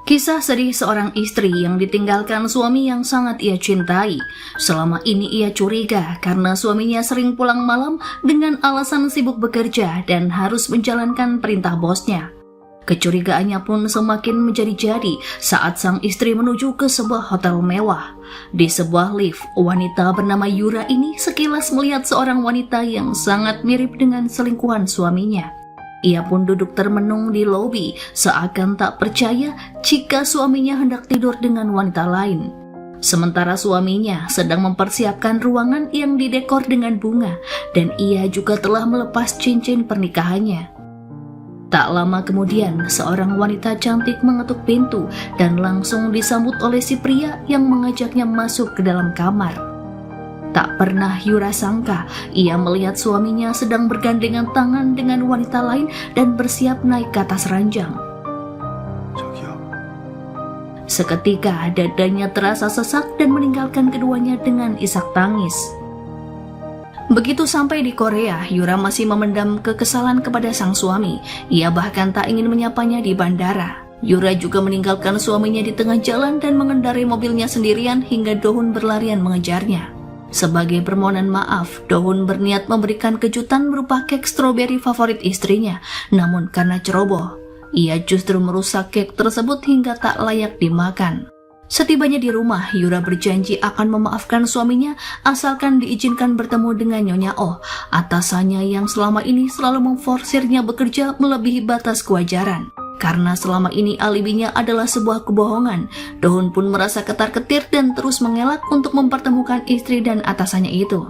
Kisah sedih seorang istri yang ditinggalkan suami yang sangat ia cintai. Selama ini ia curiga karena suaminya sering pulang malam dengan alasan sibuk bekerja dan harus menjalankan perintah bosnya. Kecurigaannya pun semakin menjadi-jadi saat sang istri menuju ke sebuah hotel mewah. Di sebuah lift, wanita bernama Yura ini sekilas melihat seorang wanita yang sangat mirip dengan selingkuhan suaminya. Ia pun duduk termenung di lobi, seakan tak percaya jika suaminya hendak tidur dengan wanita lain. Sementara suaminya sedang mempersiapkan ruangan yang didekor dengan bunga, dan ia juga telah melepas cincin pernikahannya. Tak lama kemudian, seorang wanita cantik mengetuk pintu dan langsung disambut oleh si pria yang mengajaknya masuk ke dalam kamar. Tak pernah Yura sangka, ia melihat suaminya sedang bergandengan tangan dengan wanita lain dan bersiap naik ke atas ranjang. Seketika dadanya terasa sesak dan meninggalkan keduanya dengan isak tangis. Begitu sampai di Korea, Yura masih memendam kekesalan kepada sang suami. Ia bahkan tak ingin menyapanya di bandara. Yura juga meninggalkan suaminya di tengah jalan dan mengendarai mobilnya sendirian hingga Dohun berlarian mengejarnya. Sebagai permohonan maaf, Dohun berniat memberikan kejutan berupa kek stroberi favorit istrinya. Namun karena ceroboh, ia justru merusak kek tersebut hingga tak layak dimakan. Setibanya di rumah, Yura berjanji akan memaafkan suaminya asalkan diizinkan bertemu dengan Nyonya Oh, atasannya yang selama ini selalu memforsirnya bekerja melebihi batas kewajaran. Karena selama ini alibinya adalah sebuah kebohongan, Dohun pun merasa ketar-ketir dan terus mengelak untuk mempertemukan istri dan atasannya itu.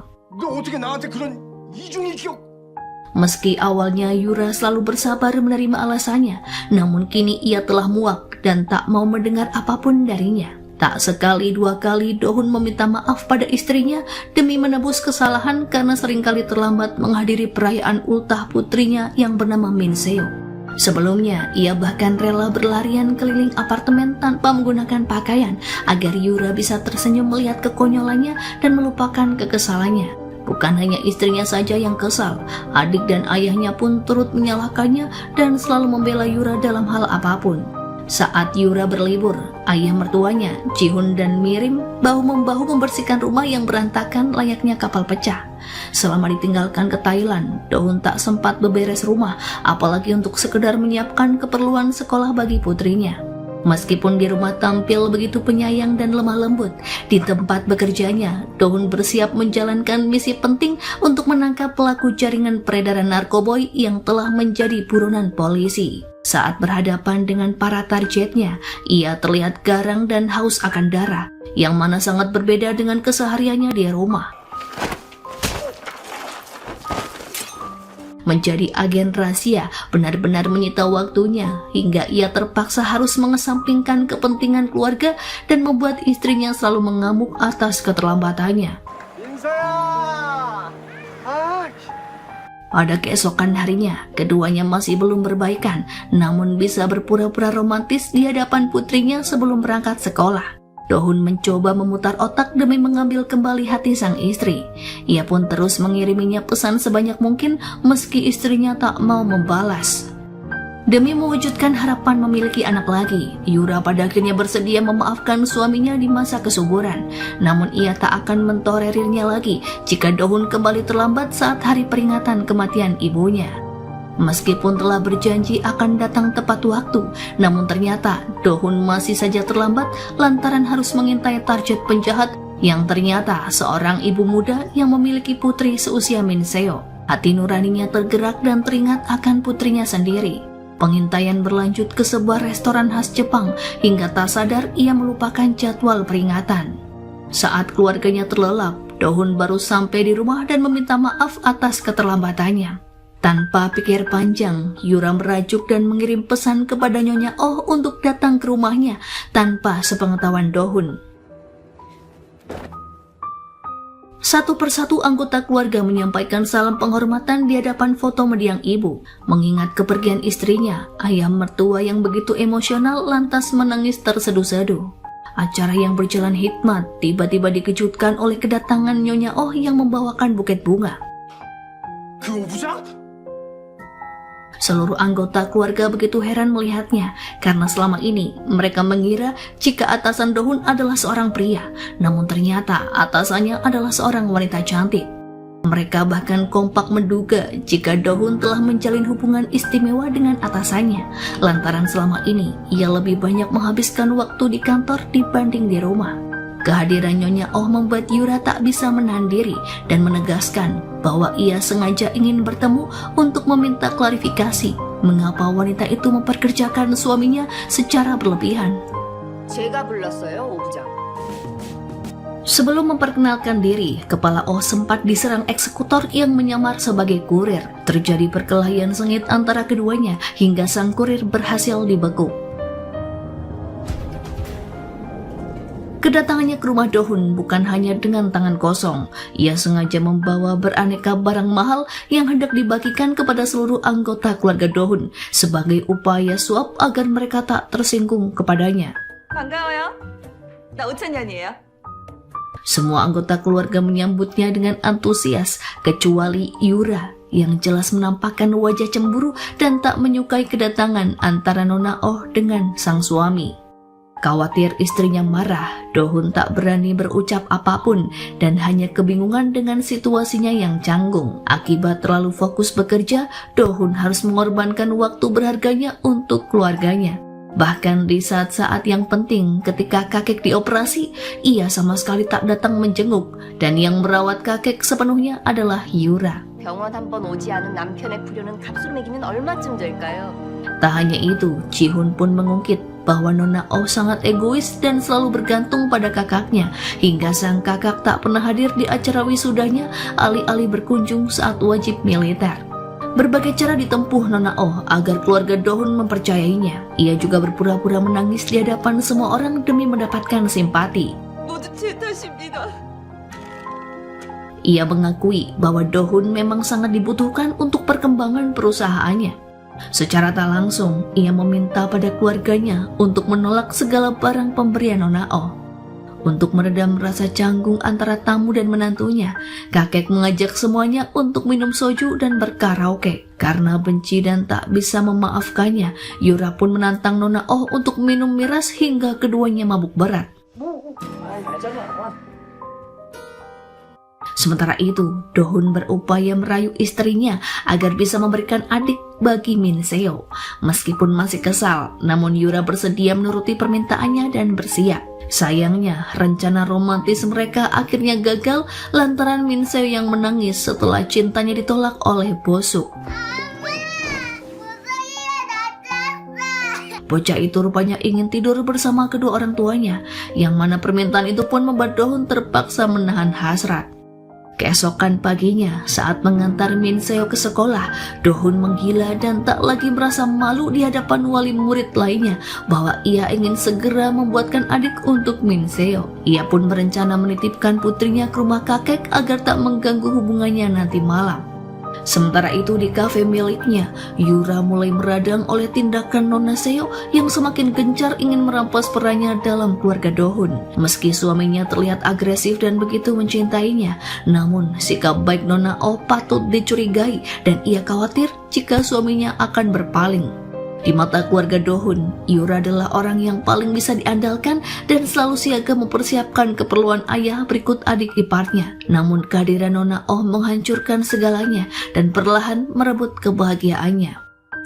Meski awalnya Yura selalu bersabar menerima alasannya, namun kini ia telah muak dan tak mau mendengar apapun darinya. Tak sekali dua kali Dohun meminta maaf pada istrinya demi menebus kesalahan karena seringkali terlambat menghadiri perayaan ultah putrinya yang bernama Min Seo. Sebelumnya, ia bahkan rela berlarian keliling apartemen tanpa menggunakan pakaian agar Yura bisa tersenyum melihat kekonyolannya dan melupakan kekesalannya. Bukan hanya istrinya saja yang kesal, adik dan ayahnya pun turut menyalahkannya dan selalu membela Yura dalam hal apapun. Saat Yura berlibur, ayah mertuanya, Jihun dan Mirim, bahu-membahu membersihkan rumah yang berantakan layaknya kapal pecah. Selama ditinggalkan ke Thailand, Dohun tak sempat beberes rumah, apalagi untuk sekedar menyiapkan keperluan sekolah bagi putrinya. Meskipun di rumah tampil begitu penyayang dan lemah lembut, di tempat bekerjanya, Dohun bersiap menjalankan misi penting untuk menangkap pelaku jaringan peredaran narkoboy yang telah menjadi buronan polisi. Saat berhadapan dengan para targetnya, ia terlihat garang dan haus akan darah, yang mana sangat berbeda dengan kesehariannya di rumah. Menjadi agen rahasia benar-benar menyita waktunya hingga ia terpaksa harus mengesampingkan kepentingan keluarga dan membuat istrinya selalu mengamuk atas keterlambatannya. Pada keesokan harinya, keduanya masih belum berbaikan, namun bisa berpura-pura romantis di hadapan putrinya sebelum berangkat sekolah. Dohun mencoba memutar otak demi mengambil kembali hati sang istri. Ia pun terus mengiriminya pesan sebanyak mungkin meski istrinya tak mau membalas. Demi mewujudkan harapan memiliki anak lagi, Yura pada akhirnya bersedia memaafkan suaminya di masa kesuburan. Namun ia tak akan mentolerirnya lagi jika Dohun kembali terlambat saat hari peringatan kematian ibunya. Meskipun telah berjanji akan datang tepat waktu, namun ternyata Dohun masih saja terlambat lantaran harus mengintai target penjahat yang ternyata seorang ibu muda yang memiliki putri seusia Min Seo. Hati nuraninya tergerak dan teringat akan putrinya sendiri. Pengintaian berlanjut ke sebuah restoran khas Jepang hingga tak sadar ia melupakan jadwal peringatan. Saat keluarganya terlelap, Dohun baru sampai di rumah dan meminta maaf atas keterlambatannya. Tanpa pikir panjang, Yura merajuk dan mengirim pesan kepada Nyonya Oh untuk datang ke rumahnya tanpa sepengetahuan Dohun. Satu persatu anggota keluarga menyampaikan salam penghormatan di hadapan foto mendiang ibu. Mengingat kepergian istrinya, ayah mertua yang begitu emosional lantas menangis terseduh-seduh. Acara yang berjalan hikmat tiba-tiba dikejutkan oleh kedatangan Nyonya Oh yang membawakan buket bunga. Seluruh anggota keluarga begitu heran melihatnya karena selama ini mereka mengira jika atasan Dohun adalah seorang pria, namun ternyata atasannya adalah seorang wanita cantik. Mereka bahkan kompak menduga jika Dohun telah menjalin hubungan istimewa dengan atasannya, lantaran selama ini ia lebih banyak menghabiskan waktu di kantor dibanding di rumah. Kehadiran Nyonya Oh membuat Yura tak bisa menahan diri dan menegaskan bahwa ia sengaja ingin bertemu untuk meminta klarifikasi mengapa wanita itu memperkerjakan suaminya secara berlebihan. 제가 불렀어요, 오부장. Sebelum memperkenalkan diri, Kepala Oh sempat diserang eksekutor yang menyamar sebagai kurir. Terjadi perkelahian sengit antara keduanya hingga sang kurir berhasil dibekuk. Kedatangannya ke rumah Dohun bukan hanya dengan tangan kosong. Ia sengaja membawa beraneka barang mahal yang hendak dibagikan kepada seluruh anggota keluarga Dohun sebagai upaya suap agar mereka tak tersinggung kepadanya. 반가워요. 나 오천년이에요. Semua anggota keluarga menyambutnya dengan antusias, kecuali Yura yang jelas menampakkan wajah cemburu dan tak menyukai kedatangan antara Nona Oh dengan sang suami. Khawatir istrinya marah, Dohun tak berani berucap apapun dan hanya kebingungan dengan situasinya yang canggung. Akibat terlalu fokus bekerja, Dohun harus mengorbankan waktu berharganya untuk keluarganya. Bahkan di saat-saat yang penting ketika kakek dioperasi, ia sama sekali tak datang menjenguk dan yang merawat kakek sepenuhnya adalah Yura. 병원 한번 오지 않은 남편의 불효는 값으로 매기면 얼마쯤 될까요? Tak hanya itu, Jihun pun mengungkit bahwa Nona Oh sangat egois dan selalu bergantung pada kakaknya, hingga sang kakak tak pernah hadir di acara wisudanya, alih-alih berkunjung saat wajib militer. Berbagai cara ditempuh Nona Oh agar keluarga Dohun mempercayainya. Ia juga berpura-pura menangis di hadapan semua orang demi mendapatkan simpati. 모두 제 탓입니다. Ia mengakui bahwa Dohun memang sangat dibutuhkan untuk perkembangan perusahaannya. Secara tak langsung, ia meminta pada keluarganya untuk menolak segala barang pemberian Nona Oh. Untuk meredam rasa canggung antara tamu dan menantunya, kakek mengajak semuanya untuk minum soju dan berkaraoke. Karena benci dan tak bisa memaafkannya, Yura pun menantang Nona Oh untuk minum miras hingga keduanya mabuk berat. Sementara itu, Dohun berupaya merayu istrinya agar bisa memberikan adik bagi Min Seo. Meskipun masih kesal, namun Yura bersedia menuruti permintaannya dan bersiap. Sayangnya, rencana romantis mereka akhirnya gagal lantaran Min Seo yang menangis setelah cintanya ditolak oleh Bosuk. Bocah itu rupanya ingin tidur bersama kedua orang tuanya, yang mana permintaan itu pun membuat Dohun terpaksa menahan hasrat. Keesokan paginya, saat mengantar Min Seo ke sekolah, Dohun menggila dan tak lagi merasa malu di hadapan wali murid lainnya bahwa ia ingin segera membuatkan adik untuk Min Seo. Ia pun berencana menitipkan putrinya ke rumah kakek agar tak mengganggu hubungannya nanti malam. Sementara itu di kafe miliknya, Yura mulai meradang oleh tindakan Nona Seo yang semakin gencar ingin merampas perannya dalam keluarga Dohun. Meski suaminya terlihat agresif dan begitu mencintainya, namun sikap baik Nona Oh patut dicurigai dan ia khawatir jika suaminya akan berpaling. Di mata keluarga Dohun, Yura adalah orang yang paling bisa diandalkan dan selalu siaga mempersiapkan keperluan ayah berikut adik iparnya. Namun kehadiran Nona Oh menghancurkan segalanya dan perlahan merebut kebahagiaannya.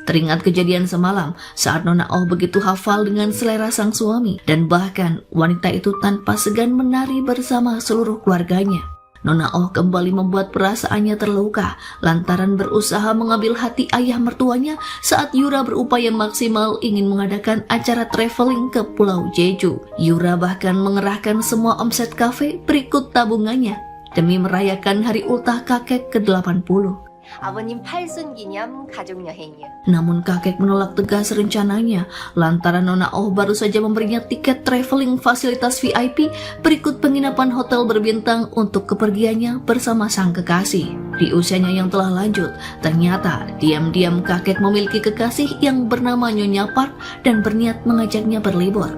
Teringat kejadian semalam saat Nona Oh begitu hafal dengan selera sang suami dan bahkan wanita itu tanpa segan menari bersama seluruh keluarganya. Nona Oh kembali membuat perasaannya terluka lantaran berusaha mengambil hati ayah mertuanya saat Yura berupaya maksimal ingin mengadakan acara traveling ke Pulau Jeju. Yura bahkan mengerahkan semua omset kafe berikut tabungannya demi merayakan hari ultah kakek ke-80. 아버님 팔순 기념 가족 여행이요. Namun kakek menolak tegas rencananya lantaran Nona Oh baru saja memberinya tiket traveling fasilitas VIP berikut penginapan hotel berbintang untuk kepergiannya bersama sang kekasih. Di usianya yang telah lanjut, ternyata diam-diam kakek memiliki kekasih yang bernama Nyonya Park dan berniat mengajaknya berlibur.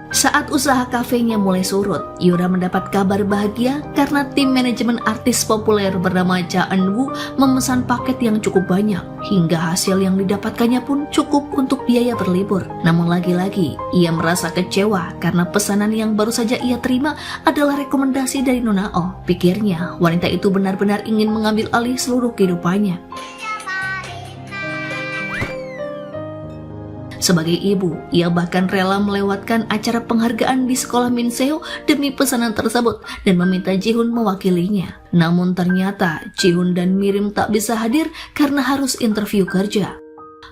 Saat usaha kafenya mulai surut, Yura mendapat kabar bahagia karena tim manajemen artis populer bernama Cha Eun-woo memesan paket yang cukup banyak, hingga hasil yang didapatkannya pun cukup untuk biaya berlibur. Namun lagi-lagi, ia merasa kecewa karena pesanan yang baru saja ia terima adalah rekomendasi dari Nona Oh. Pikirnya, wanita itu benar-benar ingin mengambil alih seluruh kehidupannya. Sebagai ibu, ia bahkan rela melewatkan acara penghargaan di sekolah Min Seo demi pesanan tersebut dan meminta Ji-hoon mewakilinya. Namun ternyata Ji-hoon dan Mirim tak bisa hadir karena harus interview kerja.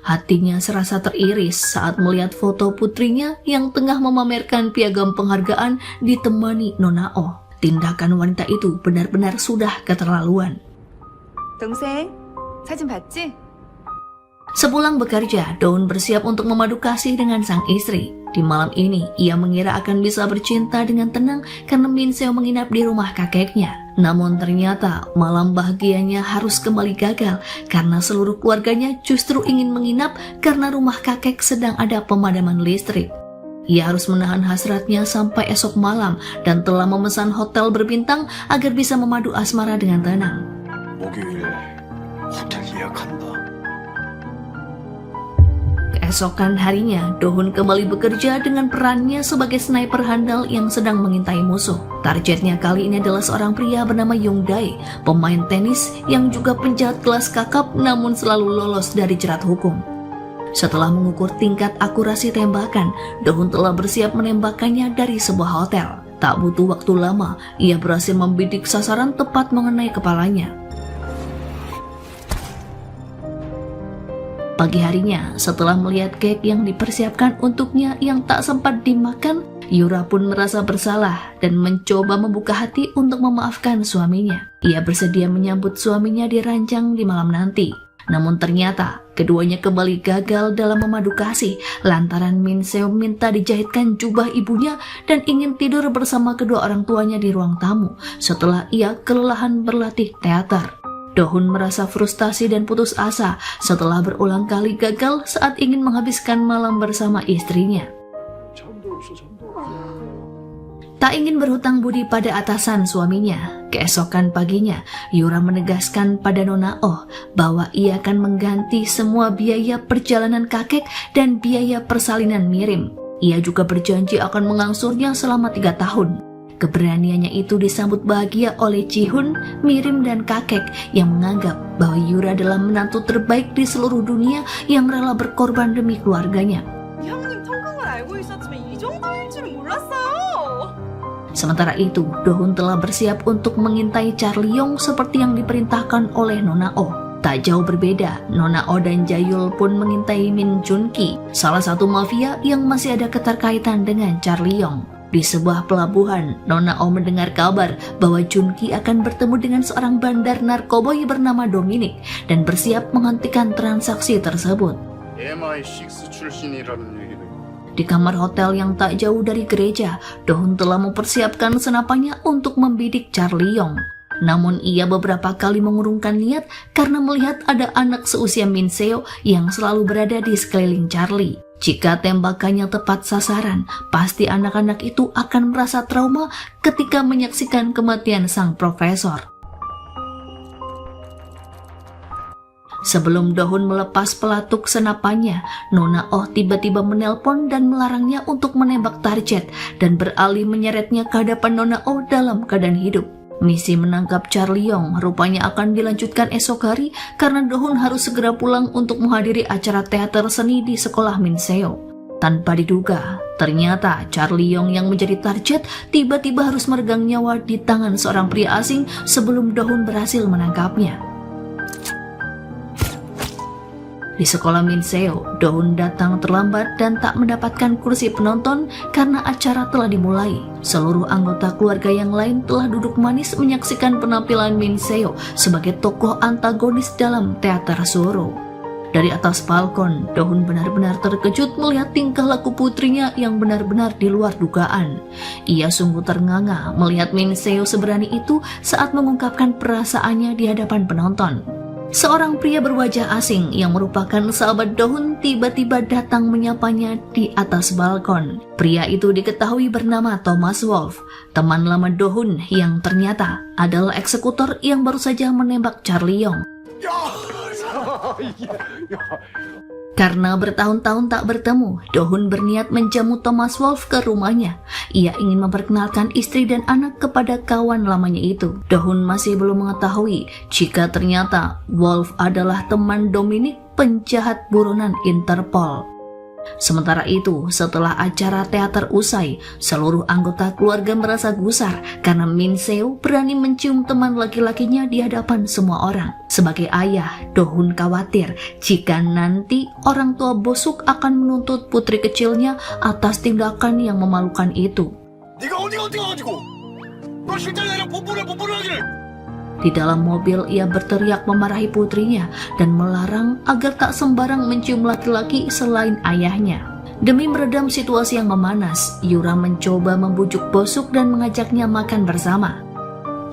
Hatinya serasa teriris saat melihat foto putrinya yang tengah memamerkan piagam penghargaan ditemani Nona Oh. Tindakan wanita itu benar-benar sudah keterlaluan. 동생, 사진 봤지? Sepulang bekerja, Dohun bersiap untuk memadu kasih dengan sang istri. Di malam ini, ia mengira akan bisa bercinta dengan tenang karena Min Seo menginap di rumah kakeknya. Namun ternyata malam bahagianya harus kembali gagal karena seluruh keluarganya justru ingin menginap karena rumah kakek sedang ada pemadaman listrik. Ia harus menahan hasratnya sampai esok malam dan telah memesan hotel berbintang agar bisa memadu asmara dengan tenang. 목요일 호텔 예약한다. Keesokan harinya, Dohun kembali bekerja dengan perannya sebagai sniper handal yang sedang mengintai musuh. Targetnya kali ini adalah seorang pria bernama Young Dae, pemain tenis yang juga penjahat kelas kakap namun selalu lolos dari jerat hukum. Setelah mengukur tingkat akurasi tembakan, Dohun telah bersiap menembakkannya dari sebuah hotel. Tak butuh waktu lama, ia berhasil membidik sasaran tepat mengenai kepalanya. Pagi harinya, setelah melihat kek yang dipersiapkan untuknya yang tak sempat dimakan, Yura pun merasa bersalah dan mencoba membuka hati untuk memaafkan suaminya. Ia bersedia menyambut suaminya di ranjang di malam nanti. Namun ternyata, keduanya kembali gagal dalam memadu kasih lantaran Min Seo minta dijahitkan jubah ibunya dan ingin tidur bersama kedua orang tuanya di ruang tamu setelah ia kelelahan berlatih teater. Dohun merasa frustasi dan putus asa setelah berulang kali gagal saat ingin menghabiskan malam bersama istrinya. Tak ingin berhutang budi pada atasan suaminya, keesokan paginya Yura menegaskan pada Nona Oh bahwa ia akan mengganti semua biaya perjalanan kakek dan biaya persalinan Mirim. Ia juga berjanji akan mengangsurnya selama 3 tahun. Keberaniannya itu disambut bahagia oleh Ji-hoon, Mirim, dan kakek yang menganggap bahwa Yura adalah menantu terbaik di seluruh dunia yang rela berkorban demi keluarganya. 형님 통금을 알고 있었지만 이 정도일 줄은 몰랐어요. Sementara itu, Dohun telah bersiap untuk mengintai Charlie Yong seperti yang diperintahkan oleh Nona Oh. Tak jauh berbeda, Nona Oh dan Jayul pun mengintai Min Jun-ki, salah satu mafia yang masih ada keterkaitan dengan Charlie Yong. Di sebuah pelabuhan, Nona Oh mendengar kabar bahwa Jun-ki akan bertemu dengan seorang bandar narkoboy bernama Dominic dan bersiap menghentikan transaksi tersebut. MI6 출신이라는 얘기도. Di kamar hotel yang tak jauh dari gereja, Dohun telah mempersiapkan senapannya untuk membidik Charlie Yong. Namun ia beberapa kali mengurungkan niat karena melihat ada anak seusia Min Seo yang selalu berada di sekeliling Charlie. Jika tembakannya tepat sasaran, pasti anak-anak itu akan merasa trauma ketika menyaksikan kematian sang profesor. Sebelum Dohun melepas pelatuk senapannya, Nona Oh tiba-tiba menelpon dan melarangnya untuk menembak target dan beralih menyeretnya ke hadapan Nona Oh dalam keadaan hidup. Misi menangkap Charlie Yong rupanya akan dilanjutkan esok hari karena Dohun harus segera pulang untuk menghadiri acara teater seni di sekolah Min Seo. Tanpa diduga, ternyata Charlie Yong yang menjadi target tiba-tiba harus meregang nyawa di tangan seorang pria asing sebelum Dohun berhasil menangkapnya. Di sekolah Min Seo, Dohun datang terlambat dan tak mendapatkan kursi penonton karena acara telah dimulai. Seluruh anggota keluarga yang lain telah duduk manis menyaksikan penampilan Min Seo sebagai tokoh antagonis dalam teater Soro. Dari atas balkon, Dohun benar-benar terkejut melihat tingkah laku putrinya yang benar-benar di luar dugaan. Ia sungguh ternganga melihat Min Seo seberani itu saat mengungkapkan perasaannya di hadapan penonton. seorang pria berwajah asing yang merupakan sahabat Dohun tiba-tiba datang menyapanya di atas balkon. Pria itu diketahui bernama Thomas Wolf, teman lama Dohun yang ternyata adalah eksekutor yang baru saja menembak Charlie Yong. Karena bertahun-tahun tak bertemu, Dohun berniat menjamu Thomas Wolf ke rumahnya. Ia ingin memperkenalkan istri dan anak kepada kawan lamanya itu. Dohun masih belum mengetahui jika ternyata Wolf adalah teman Dominic, penjahat buronan Interpol. Sementara itu, setelah acara teater usai, seluruh anggota keluarga merasa gusar karena Min Seo berani mencium teman laki-lakinya di hadapan semua orang. Sebagai ayah, Dohun khawatir jika nanti orang tua Bosuk akan menuntut putri kecilnya atas tindakan yang memalukan itu. Di dalam mobil ia berteriak memarahi putrinya dan melarang agar tak sembarang mencium laki-laki selain ayahnya. Demi meredam situasi yang memanas, Yura mencoba membujuk Bosuk dan mengajaknya makan bersama.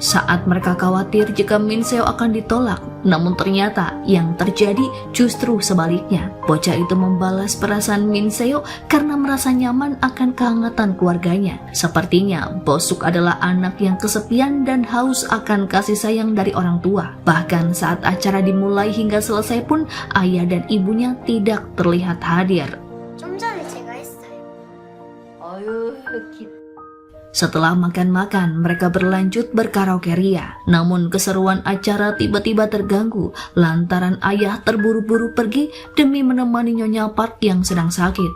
Saat mereka khawatir jika Min Seo akan ditolak, namun ternyata yang terjadi justru sebaliknya. Bocah itu membalas perasaan Min Seo karena merasa nyaman akan kehangatan keluarganya. Sepertinya Bosuk adalah anak yang kesepian dan haus akan kasih sayang dari orang tua. Bahkan saat acara dimulai hingga selesai pun ayah dan ibunya tidak terlihat hadir. 좀 전에 제가 했어요. 어휴, Setelah makan-makan, mereka berlanjut berkaraoke ria. Namun keseruan acara tiba-tiba terganggu lantaran ayah terburu-buru pergi demi menemani Nyonya Park yang sedang sakit.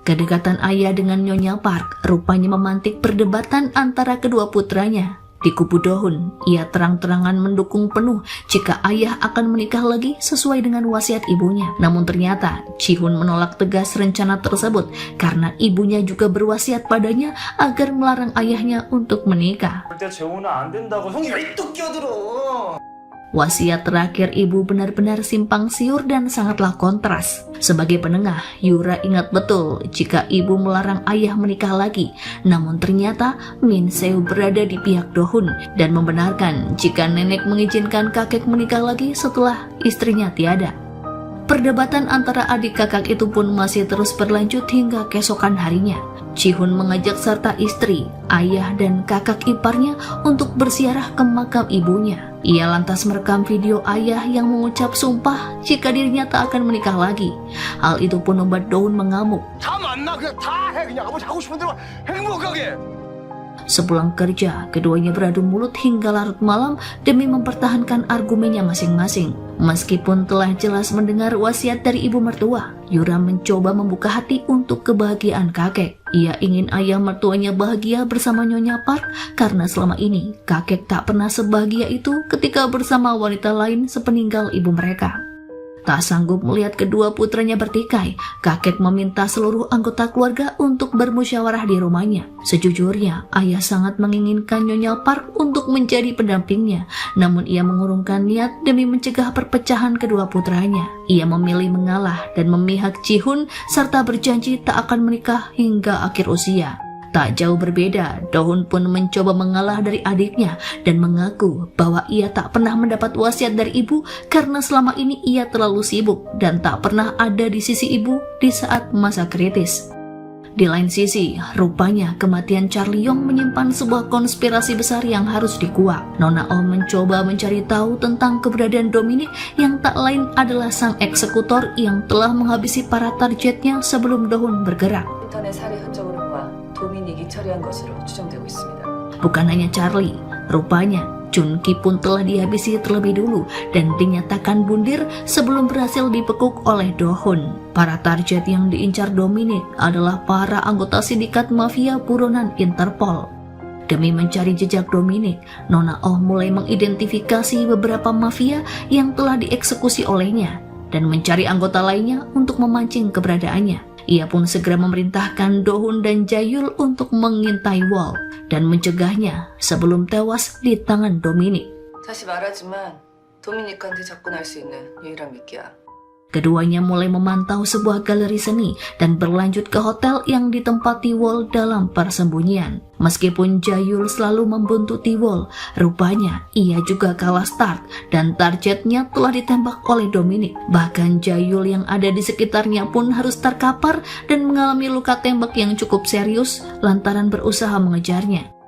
Kedekatan ayah dengan Nyonya Park rupanya memantik perdebatan antara kedua putranya. Di kubu Dohun, ia terang-terangan mendukung penuh jika ayah akan menikah lagi sesuai dengan wasiat ibunya. Namun ternyata Ji-hun menolak tegas rencana tersebut karena ibunya juga berwasiat padanya agar melarang ayahnya untuk menikah. Wasiat terakhir ibu benar-benar simpang siur dan sangatlah kontras. Sebagai penengah, Yura ingat betul jika ibu melarang ayah menikah lagi. Namun ternyata Min Seo berada di pihak Dohun dan membenarkan jika nenek mengizinkan kakek menikah lagi setelah istrinya tiada. Perdebatan antara adik kakak itu pun masih terus berlanjut hingga keesokan harinya. Ji-hun mengajak serta istri, ayah dan kakak iparnya untuk berziarah ke makam ibunya. Ia lantas merekam video ayah yang mengucap sumpah jika dirinya tak akan menikah lagi. Hal itu pun membuat Dohun mengamuk. Sepulang kerja, keduanya beradu mulut hingga larut malam demi mempertahankan argumennya masing-masing. Meskipun telah jelas mendengar wasiat dari ibu mertua, Yura mencoba membuka hati untuk kebahagiaan kakek. Ia ingin ayah mertuanya bahagia bersama Nyonya Park karena selama ini kakek tak pernah sebahagia itu ketika bersama wanita lain sepeninggal ibu mereka. Tak sanggup melihat kedua putranya bertikai, kakek meminta seluruh anggota keluarga untuk bermusyawarah di rumahnya. Sejujurnya, ayah sangat menginginkan Nyonya Park untuk menjadi pendampingnya, namun ia mengurungkan niat demi mencegah perpecahan kedua putranya. Ia memilih mengalah dan memihak Ji-hun serta berjanji tak akan menikah hingga akhir usia. Tak jauh berbeda, Dohun pun mencoba mengalah dari adiknya dan mengaku bahwa ia tak pernah mendapat wasiat dari ibu karena selama ini ia terlalu sibuk dan tak pernah ada di sisi ibu di saat masa kritis. Di lain sisi, rupanya kematian Charlie Yong menyimpan sebuah konspirasi besar yang harus dikuak. Nona Oh mencoba mencari tahu tentang keberadaan Dominic yang tak lain adalah sang eksekutor yang telah menghabisi para targetnya sebelum Dohun bergerak. 인터넷 살해 흔적으로 봐 도미닉이 처리한 것으로 추정되고 있습니다. Bukan hanya Charlie, rupanya Junki pun telah dihabisi terlebih dulu dan dinyatakan bundir sebelum berhasil dibekuk oleh Dohun. Para target yang diincar Dominic adalah para anggota sindikat mafia buronan Interpol. Demi mencari jejak Dominic, Nona Oh mulai mengidentifikasi beberapa mafia yang telah dieksekusi olehnya dan mencari anggota lainnya untuk memancing keberadaannya. Ia pun segera memerintahkan Dohun dan Jae-yul untuk mengintai Wol dan mencegahnya sebelum tewas di tangan Dominic. 다시 말하지만 도미닉한테 접근할 수 있는 유일한 미끼야. Keduanya mulai memantau sebuah galeri seni dan berlanjut ke hotel yang ditempati Wol dalam persembunyian. Meskipun Jayul selalu membuntuti Wol, rupanya ia juga kalah start dan targetnya telah ditembak oleh Dominic. Bahkan Jayul yang ada di sekitarnya pun harus terkapar dan mengalami luka tembak yang cukup serius lantaran berusaha mengejarnya.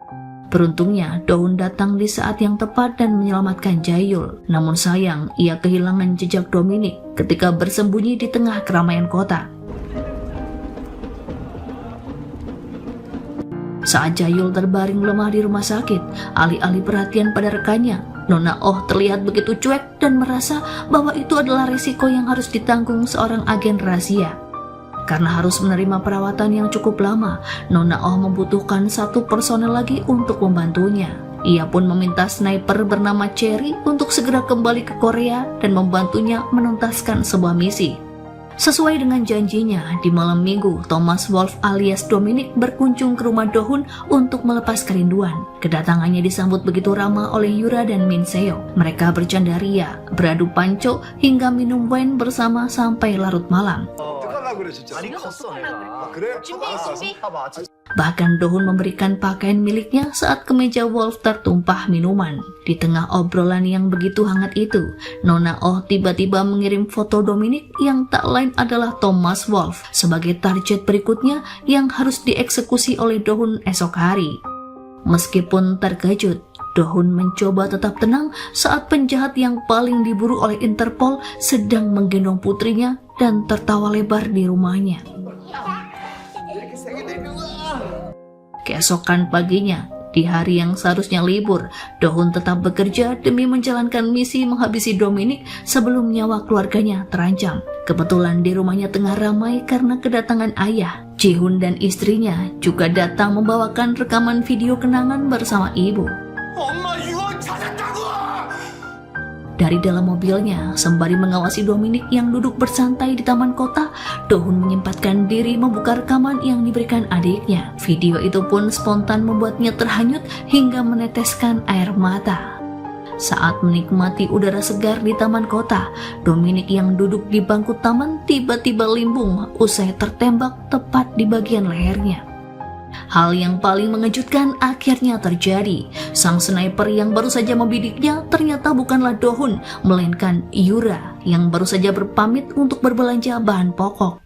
Beruntungnya, Dohun datang di saat yang tepat dan menyelamatkan Jayul. Namun sayang, ia kehilangan jejak Dominic ketika bersembunyi di tengah keramaian kota. Saat Jayul terbaring lemah di rumah sakit, alih-alih perhatian pada rekannya, Nona Oh terlihat begitu cuek dan merasa bahwa itu adalah risiko yang harus ditanggung seorang agen rahasia. Karena harus menerima perawatan yang cukup lama, Nona Oh membutuhkan satu personel lagi untuk membantunya. Ia pun meminta sniper bernama Cherry untuk segera kembali ke Korea dan membantunya menuntaskan sebuah misi. Sesuai dengan janjinya, di malam minggu, Thomas Wolf alias Dominic berkunjung ke rumah Dohun untuk melepas kerinduan. Kedatangannya disambut begitu ramah oleh Yura dan Min Seo. Mereka bercanda ria, beradu panco, hingga minum wine bersama sampai larut malam. Bahkan Dohun memberikan pakaian miliknya saat kemeja Wolf tertumpah minuman. Di tengah obrolan yang begitu hangat itu, Nona Oh tiba-tiba mengirim foto Dominic yang tak lain adalah Thomas Wolf sebagai target berikutnya yang harus dieksekusi oleh Dohun esok hari. Meskipun terkejut, Dohun mencoba tetap tenang saat penjahat yang paling diburu oleh Interpol sedang menggendong putrinya dan tertawa lebar di rumahnya. Keesokan paginya, di hari yang seharusnya libur, Dohun tetap bekerja demi menjalankan misi menghabisi Dominic sebelum nyawa keluarganya terancam. Kebetulan di rumahnya tengah ramai karena kedatangan ayah. Ji-hun dan istrinya juga datang membawakan rekaman video kenangan bersama ibu. Dari dalam mobilnya, sembari mengawasi Dominic yang duduk bersantai di taman kota, Dohun menyempatkan diri membuka rekaman yang diberikan adiknya. Video itu pun spontan membuatnya terhanyut hingga meneteskan air mata. Saat menikmati udara segar di taman kota, Dominic yang duduk di bangku taman tiba-tiba limbung usai tertembak tepat di bagian lehernya. Hal yang paling mengejutkan akhirnya terjadi. Sang sniper yang baru saja membidiknya ternyata bukanlah Dohun, melainkan Yura yang baru saja berpamit untuk berbelanja bahan pokok.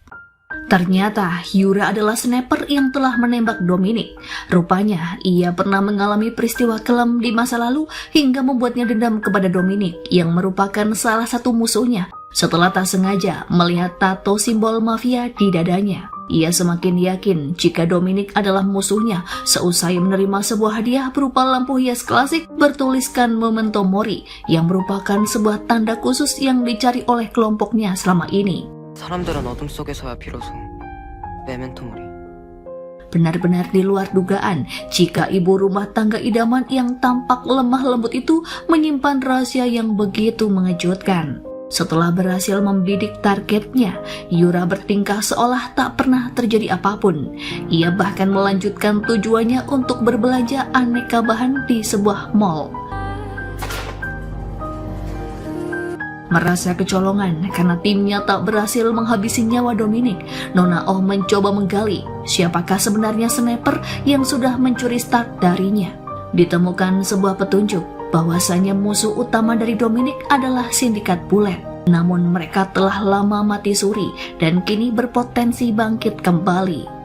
Ternyata Yura adalah sniper yang telah menembak Dominic. Rupanya ia pernah mengalami peristiwa kelam di masa lalu hingga membuatnya dendam kepada Dominic yang merupakan salah satu musuhnya. Setelah tak sengaja melihat tato simbol mafia di dadanya, ia semakin yakin jika Dominic adalah musuhnya seusai menerima sebuah hadiah berupa lampu hias klasik bertuliskan Memento Mori yang merupakan sebuah tanda khusus yang dicari oleh kelompoknya selama ini. 사람들은 어둠 속에서야 비로소 메멘토 모리. Benar-benar di luar dugaan jika ibu rumah tangga idaman yang tampak lemah lembut itu menyimpan rahasia yang begitu mengejutkan. Setelah berhasil membidik targetnya, Yura bertingkah seolah tak pernah terjadi apapun. Ia bahkan melanjutkan tujuannya untuk berbelanja aneka bahan di sebuah mall. Merasa kecolongan karena timnya tak berhasil menghabisi nyawa Dominic, Nona Oh mencoba menggali siapakah sebenarnya sniper yang sudah mencuri start darinya. Ditemukan sebuah petunjuk bahwasanya musuh utama dari Dominic adalah sindikat bulet. Namun mereka telah lama mati suri dan kini berpotensi bangkit kembali.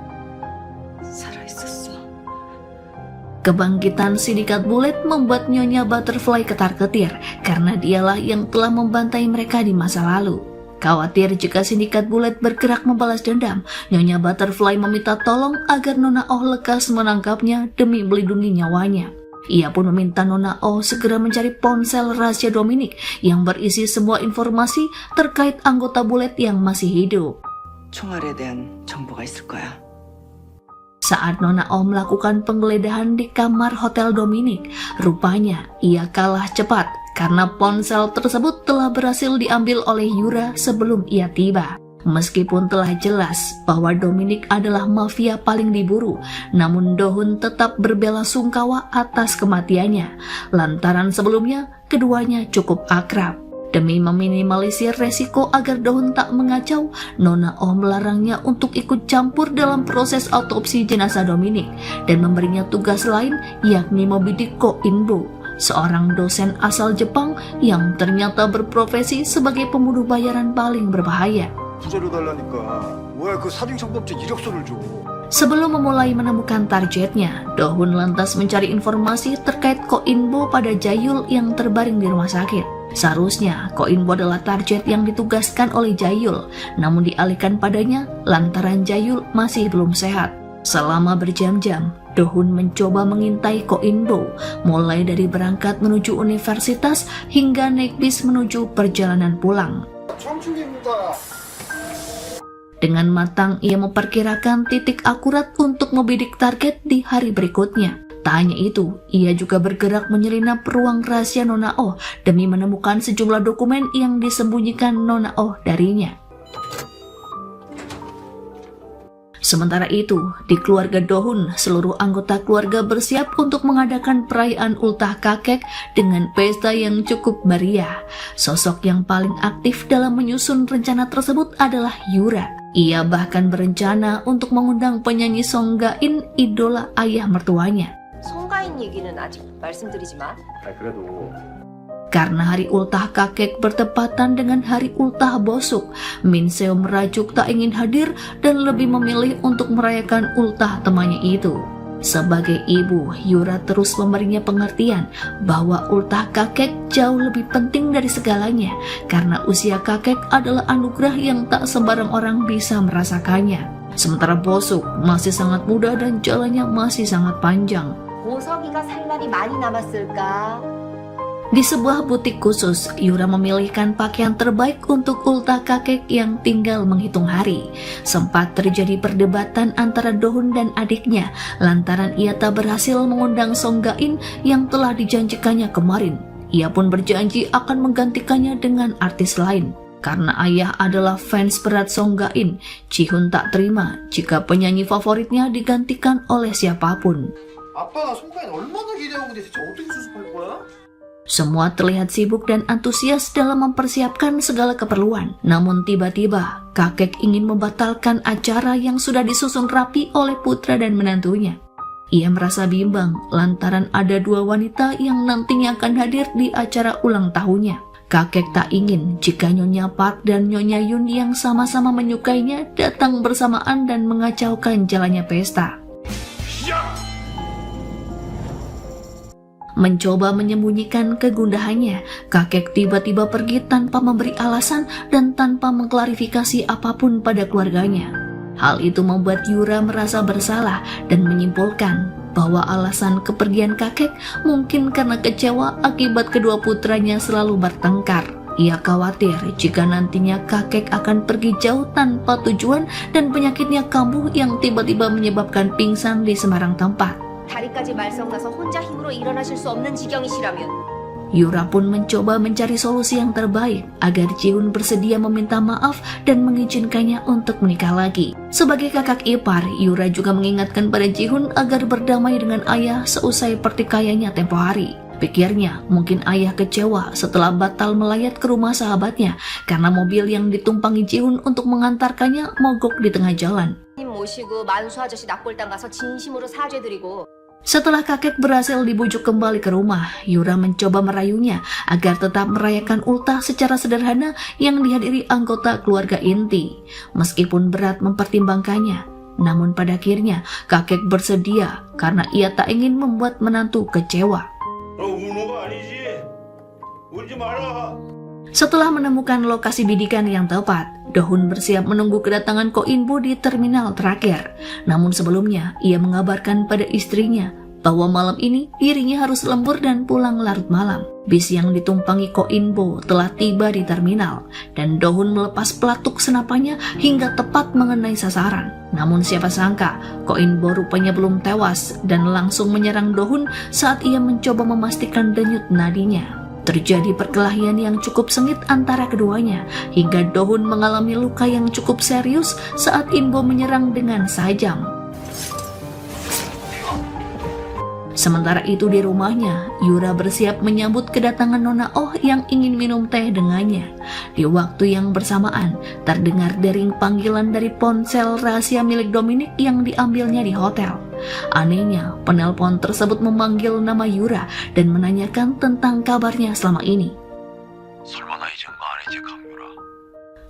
Kebangkitan sindikat bulet membuat Nyonya Butterfly ketar-ketir karena dialah yang telah membantai mereka di masa lalu. Khawatir jika sindikat bulet bergerak membalas dendam, Nyonya Butterfly meminta tolong agar Nona Oh lekas menangkapnya demi melindungi nyawanya. Ia pun meminta Nona Oh segera mencari ponsel rahasia Dominic yang berisi semua informasi terkait anggota bulet yang masih hidup. 총알에 대한 정보가 있을 거야. Saat Nona Oh melakukan penggeledahan di kamar hotel Dominic, rupanya ia kalah cepat karena ponsel tersebut telah berhasil diambil oleh Yura sebelum ia tiba. Meskipun telah jelas bahwa Dominic adalah mafia paling diburu, namun Dohun tetap berbela sungkawa atas kematiannya, lantaran sebelumnya keduanya cukup akrab. Demi meminimalisir resiko agar Dohun tak mengacau, Nona Oh melarangnya untuk ikut campur dalam proses autopsi jenazah Dominic dan memberinya tugas lain, yakni membidik Ko In-bo, seorang dosen asal Jepang yang ternyata berprofesi sebagai pembunuh bayaran paling berbahaya. 부자료 달라니까 뭐야 그 사등청법제 이력서를 줘. Sebelum memulai menemukan targetnya, Dohun lantas mencari informasi terkait Ko In-bo pada Jayul yang terbaring di rumah sakit. Seharusnya Ko In-bo adalah target yang ditugaskan oleh Jayul, namun dialihkan padanya lantaran Jayul masih belum sehat. Selama berjam-jam, Dohun mencoba mengintai Ko In-bo, mulai dari berangkat menuju universitas hingga naik bis menuju perjalanan pulang. Dengan matang ia memperkirakan titik akurat untuk membidik target di hari berikutnya. Tak hanya itu, ia juga bergerak menyelinap ruang rahasia Nona Oh demi menemukan sejumlah dokumen yang disembunyikan Nona Oh darinya. Sementara itu, di keluarga Dohun, seluruh anggota keluarga bersiap untuk mengadakan perayaan ultah kakek dengan pesta yang cukup meriah. Sosok yang paling aktif dalam menyusun rencana tersebut adalah Yura. Ia bahkan berencana untuk mengundang penyanyi Song Ga-in, idola ayah mertuanya. 송가인 얘기는 아직 말씀드리지 마. 그래도 Karena hari ultah kakek bertepatan dengan hari ultah bosuk, Min Seo merajuk tak ingin hadir dan lebih memilih untuk merayakan ultah temannya itu. Sebagai ibu, Yura terus memberinya pengertian bahwa ultah kakek jauh lebih penting dari segalanya karena usia kakek adalah anugerah yang tak sembarang orang bisa merasakannya. Sementara bosuk masih sangat muda dan jalannya masih sangat panjang. 보석이가 살 날이 많이 남았을까? Di sebuah butik khusus, Yura memilihkan pakaian terbaik untuk ultah kakek yang tinggal menghitung hari. Sempat terjadi perdebatan antara Dohun dan adiknya lantaran ia tak berhasil mengundang Song Ga-in yang telah dijanjikannya kemarin. Ia pun berjanji akan menggantikannya dengan artis lain. Karena ayah adalah fans berat Song Ga-in, Ji-hun tak terima jika penyanyi favoritnya digantikan oleh siapapun. 아빠가 송가인 얼마나 기대하고 대체 어떻게 수습할 거야? Semua terlihat sibuk dan antusias dalam mempersiapkan segala keperluan. Namun tiba-tiba, kakek ingin membatalkan acara yang sudah disusun rapi oleh putra dan menantunya. Ia merasa bimbang lantaran ada dua wanita yang nantinya akan hadir di acara ulang tahunnya. Kakek tak ingin jika Nyonya Park dan Nyonya Yun yang sama-sama menyukainya datang bersamaan dan mengacaukan jalannya pesta. Mencoba menyembunyikan kegundahannya, kakek tiba-tiba pergi tanpa memberi alasan dan tanpa mengklarifikasi apapun pada keluarganya. Hal itu membuat Yura merasa bersalah dan menyimpulkan bahwa alasan kepergian kakek mungkin karena kecewa akibat kedua putranya selalu bertengkar. Ia khawatir jika nantinya kakek akan pergi jauh tanpa tujuan dan penyakitnya kambuh yang tiba-tiba menyebabkan pingsan di sembarang tempat. 다리까지 말썽나서 혼자 힘으로 일어나실 수 없는 지경이시라면 Yura pun mencoba mencari solusi yang terbaik agar Ji-hun bersedia meminta maaf dan mengizinkannya untuk menikah lagi. Sebagai kakak ipar, Yura juga mengingatkan pada Ji-hun agar berdamai dengan ayah seusai pertikaiannya tempo hari. Pikirnya, mungkin ayah kecewa setelah batal melayat ke rumah sahabatnya karena mobil yang ditumpangi Ji-hun untuk mengantarkannya mogok di tengah jalan. 님 모시고 만수 아저씨 납골당 가서 진심으로 사죄드리고 Setelah kakek berhasil dibujuk kembali ke rumah, Yura mencoba merayunya agar tetap merayakan ultah secara sederhana yang dihadiri anggota keluarga inti. Meskipun berat mempertimbangkannya, namun pada akhirnya kakek bersedia karena ia tak ingin membuat menantu kecewa. Setelah menemukan lokasi bidikan yang tepat, Dohun bersiap menunggu kedatangan Ko In-bo di terminal terakhir. Namun sebelumnya, ia mengabarkan pada istrinya bahwa malam ini dirinya harus lembur dan pulang larut malam. Bis yang ditumpangi Ko In-bo telah tiba di terminal, dan Dohun melepas pelatuk senapannya hingga tepat mengenai sasaran. Namun siapa sangka, Ko In-bo rupanya belum tewas dan langsung menyerang Dohun saat ia mencoba memastikan denyut nadinya. Terjadi perkelahian yang cukup sengit antara keduanya, hingga Dohun mengalami luka yang cukup serius saat In-bo menyerang dengan sajam. Sementara itu di rumahnya, Yura bersiap menyambut kedatangan Nona Oh yang ingin minum teh dengannya. Di waktu yang bersamaan, terdengar dering panggilan dari ponsel rahasia milik Dominic yang diambilnya di hotel. Anehnya, penelpon tersebut memanggil nama Yura dan menanyakan tentang kabarnya selama ini.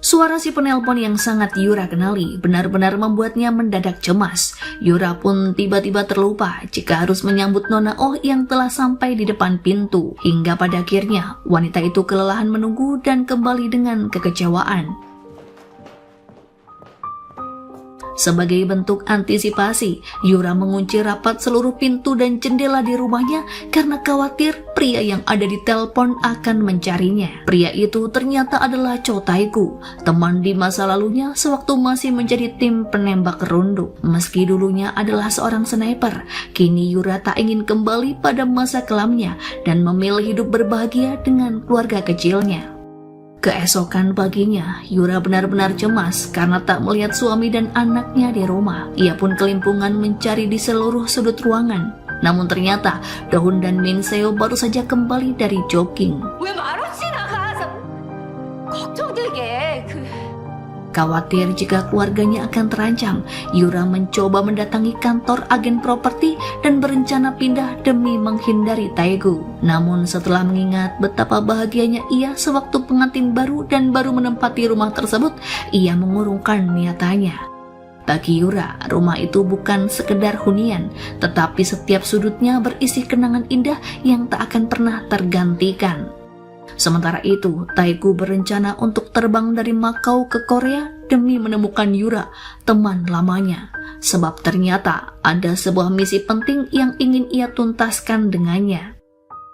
Suara si penelpon yang sangat Yura kenali benar-benar membuatnya mendadak cemas. Yura pun tiba-tiba terlupa jika harus menyambut Nona Oh yang telah sampai di depan pintu. Hingga pada akhirnya wanita itu kelelahan menunggu dan kembali dengan kekecewaan. Sebagai bentuk antisipasi, Yura mengunci rapat seluruh pintu dan jendela di rumahnya karena khawatir pria yang ada di telepon akan mencarinya. Pria itu ternyata adalah Cho Tae-gu, teman di masa lalunya sewaktu masih menjadi tim penembak runduk. Meski dulunya adalah seorang sniper, kini Yura tak ingin kembali pada masa kelamnya dan memilih hidup berbahagia dengan keluarga kecilnya. Keesokan paginya, Yura benar-benar cemas karena tak melihat suami dan anaknya di rumah. Ia pun kelimpungan mencari di seluruh sudut ruangan. Namun ternyata Dohun dan Min Seo baru saja kembali dari jogging. 왜 말없이 나가서 걱정되게 Khawatir jika keluarganya akan terancam, Yura mencoba mendatangi kantor agen properti dan berencana pindah demi menghindari Tae-gu. Namun setelah mengingat betapa bahagianya ia sewaktu pengantin baru dan baru menempati rumah tersebut, ia mengurungkan niatannya. Bagi Yura, rumah itu bukan sekedar hunian, tetapi setiap sudutnya berisi kenangan indah yang tak akan pernah tergantikan. Sementara itu, Tae-gu berencana untuk terbang dari Makau ke Korea demi menemukan Yura, teman lamanya. Sebab ternyata ada sebuah misi penting yang ingin ia tuntaskan dengannya.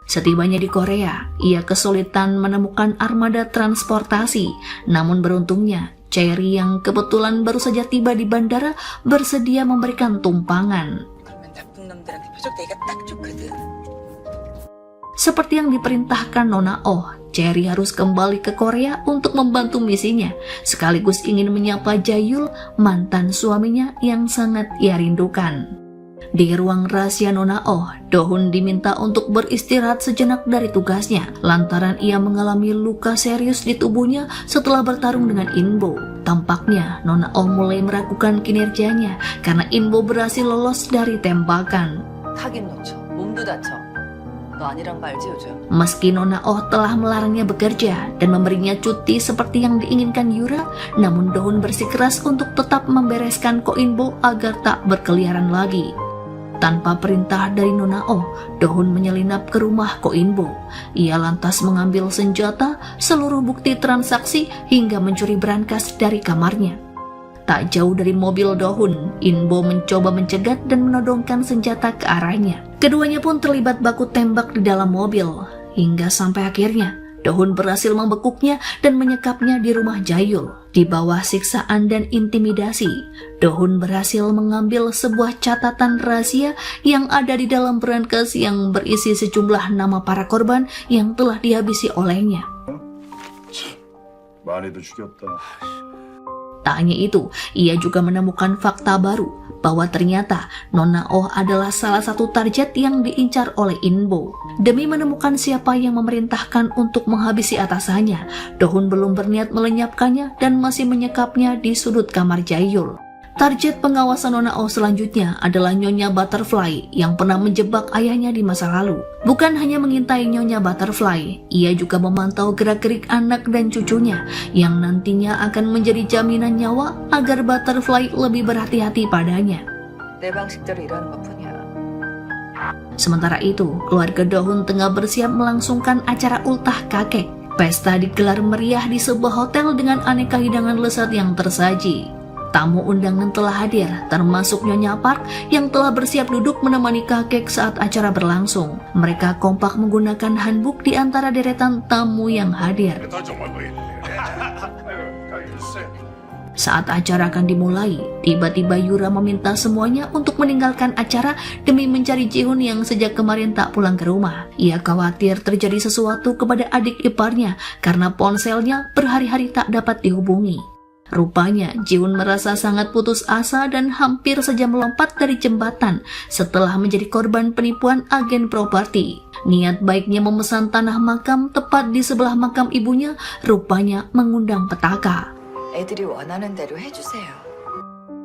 Setibanya di Korea, ia kesulitan menemukan armada transportasi. Namun beruntungnya, Cherry yang kebetulan baru saja tiba di bandara bersedia memberikan tumpangan. Seperti yang diperintahkan Nona Oh, Cherry harus kembali ke Korea untuk membantu misinya, sekaligus ingin menyapa Jayul, mantan suaminya yang sangat ia rindukan. Di ruang rahasia Nona Oh, Dohun diminta untuk beristirahat sejenak dari tugasnya, lantaran ia mengalami luka serius di tubuhnya setelah bertarung dengan Inbo. Tampaknya Nona Oh mulai meragukan kinerjanya karena Inbo berhasil lolos dari tembakan. 하긴 놓쳐. 몸도 다쳐. 너 아니란 거 알지 요즘? Meski Nona Oh telah melarangnya bekerja dan memberinya cuti seperti yang diinginkan Yura, namun Dohun bersikeras untuk tetap membereskan Ko Inbo agar tak berkeliaran lagi. Tanpa perintah dari Nona Oh, Dohun menyelinap ke rumah Ko Inbo. Ia lantas mengambil senjata, seluruh bukti transaksi hingga mencuri berangkas dari kamarnya. Tak jauh dari mobil Dohun, Inbo mencoba mencegat dan menodongkan senjata ke arahnya. Keduanya pun terlibat baku tembak di dalam mobil, hingga sampai akhirnya Dohun berhasil membekuknya dan menyekapnya di rumah Jayul. Di bawah siksaan dan intimidasi, Dohun berhasil mengambil sebuah catatan rahasia yang ada di dalam berangkas yang berisi sejumlah nama para korban yang telah dihabisi olehnya. 많이도 죽였다. Tak hanya itu, ia juga menemukan fakta baru bahwa ternyata Nona Oh adalah salah satu target yang diincar oleh Inbo. Demi menemukan siapa yang memerintahkan untuk menghabisi atasannya, Dohun belum berniat melenyapkannya dan masih menyekapnya di sudut kamar Jayul. Target pengawasan Nona Oh selanjutnya adalah Nyonya Butterfly yang pernah menjebak ayahnya di masa lalu. Bukan hanya mengintai Nyonya Butterfly, ia juga memantau gerak-gerik anak dan cucunya yang nantinya akan menjadi jaminan nyawa agar Butterfly lebih berhati-hati padanya. 내 방식대로 일하는 것뿐이야. Sementara itu, keluarga Dohun tengah bersiap melangsungkan acara ultah kakek. Pesta digelar meriah di sebuah hotel dengan aneka hidangan lezat yang tersaji. Tamu undangan telah hadir, termasuk Nyonya Park yang telah bersiap duduk menemani kakek saat acara berlangsung. Mereka kompak menggunakan hanbok di antara deretan tamu yang hadir. Saat acara akan dimulai, tiba-tiba Yura meminta semuanya untuk meninggalkan acara demi mencari Jihun yang sejak kemarin tak pulang ke rumah. Ia khawatir terjadi sesuatu kepada adik iparnya karena ponselnya berhari-hari tak dapat dihubungi. Rupanya Jiwon merasa sangat putus asa dan hampir saja melompat dari jembatan setelah menjadi korban penipuan agen properti. Niat baiknya memesan tanah makam tepat di sebelah makam ibunya rupanya mengundang petaka. 애들이 원하는 대로 해주세요.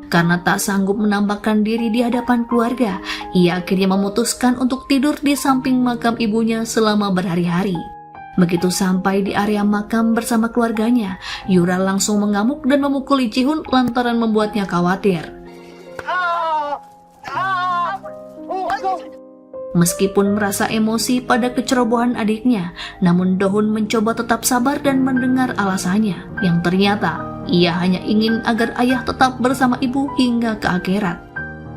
Karena tak sanggup menampakkan diri di hadapan keluarga, ia akhirnya memutuskan untuk tidur di samping makam ibunya selama berhari-hari. Begitu sampai di area makam bersama keluarganya, Yura langsung mengamuk dan memukuli Jihoon lantaran membuatnya khawatir. Meskipun merasa emosi pada kecerobohan adiknya, namun Dohun mencoba tetap sabar dan mendengar alasannya, yang ternyata ia hanya ingin agar ayah tetap bersama ibu hingga ke akhirat.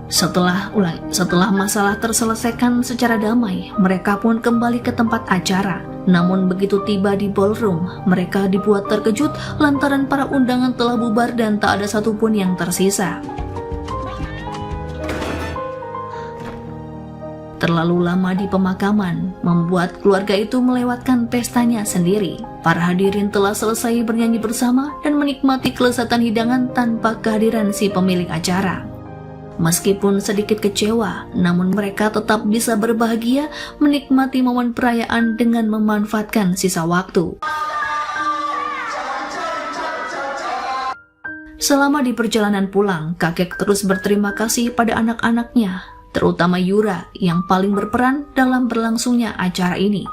Setelah masalah terselesaikan secara damai, mereka pun kembali ke tempat acara. Namun begitu tiba di ballroom, mereka dibuat terkejut lantaran para undangan telah bubar dan tak ada satupun yang tersisa. Terlalu lama di pemakaman membuat keluarga itu melewatkan pestanya sendiri. Para hadirin telah selesai bernyanyi bersama dan menikmati kelezatan hidangan tanpa kehadiran si pemilik acara. Meskipun sedikit kecewa, namun mereka tetap bisa berbahagia menikmati momen perayaan dengan memanfaatkan sisa waktu. Selama di perjalanan pulang, kakek terus berterima kasih pada anak-anaknya, terutama Yura yang paling berperan dalam berlangsungnya acara ini.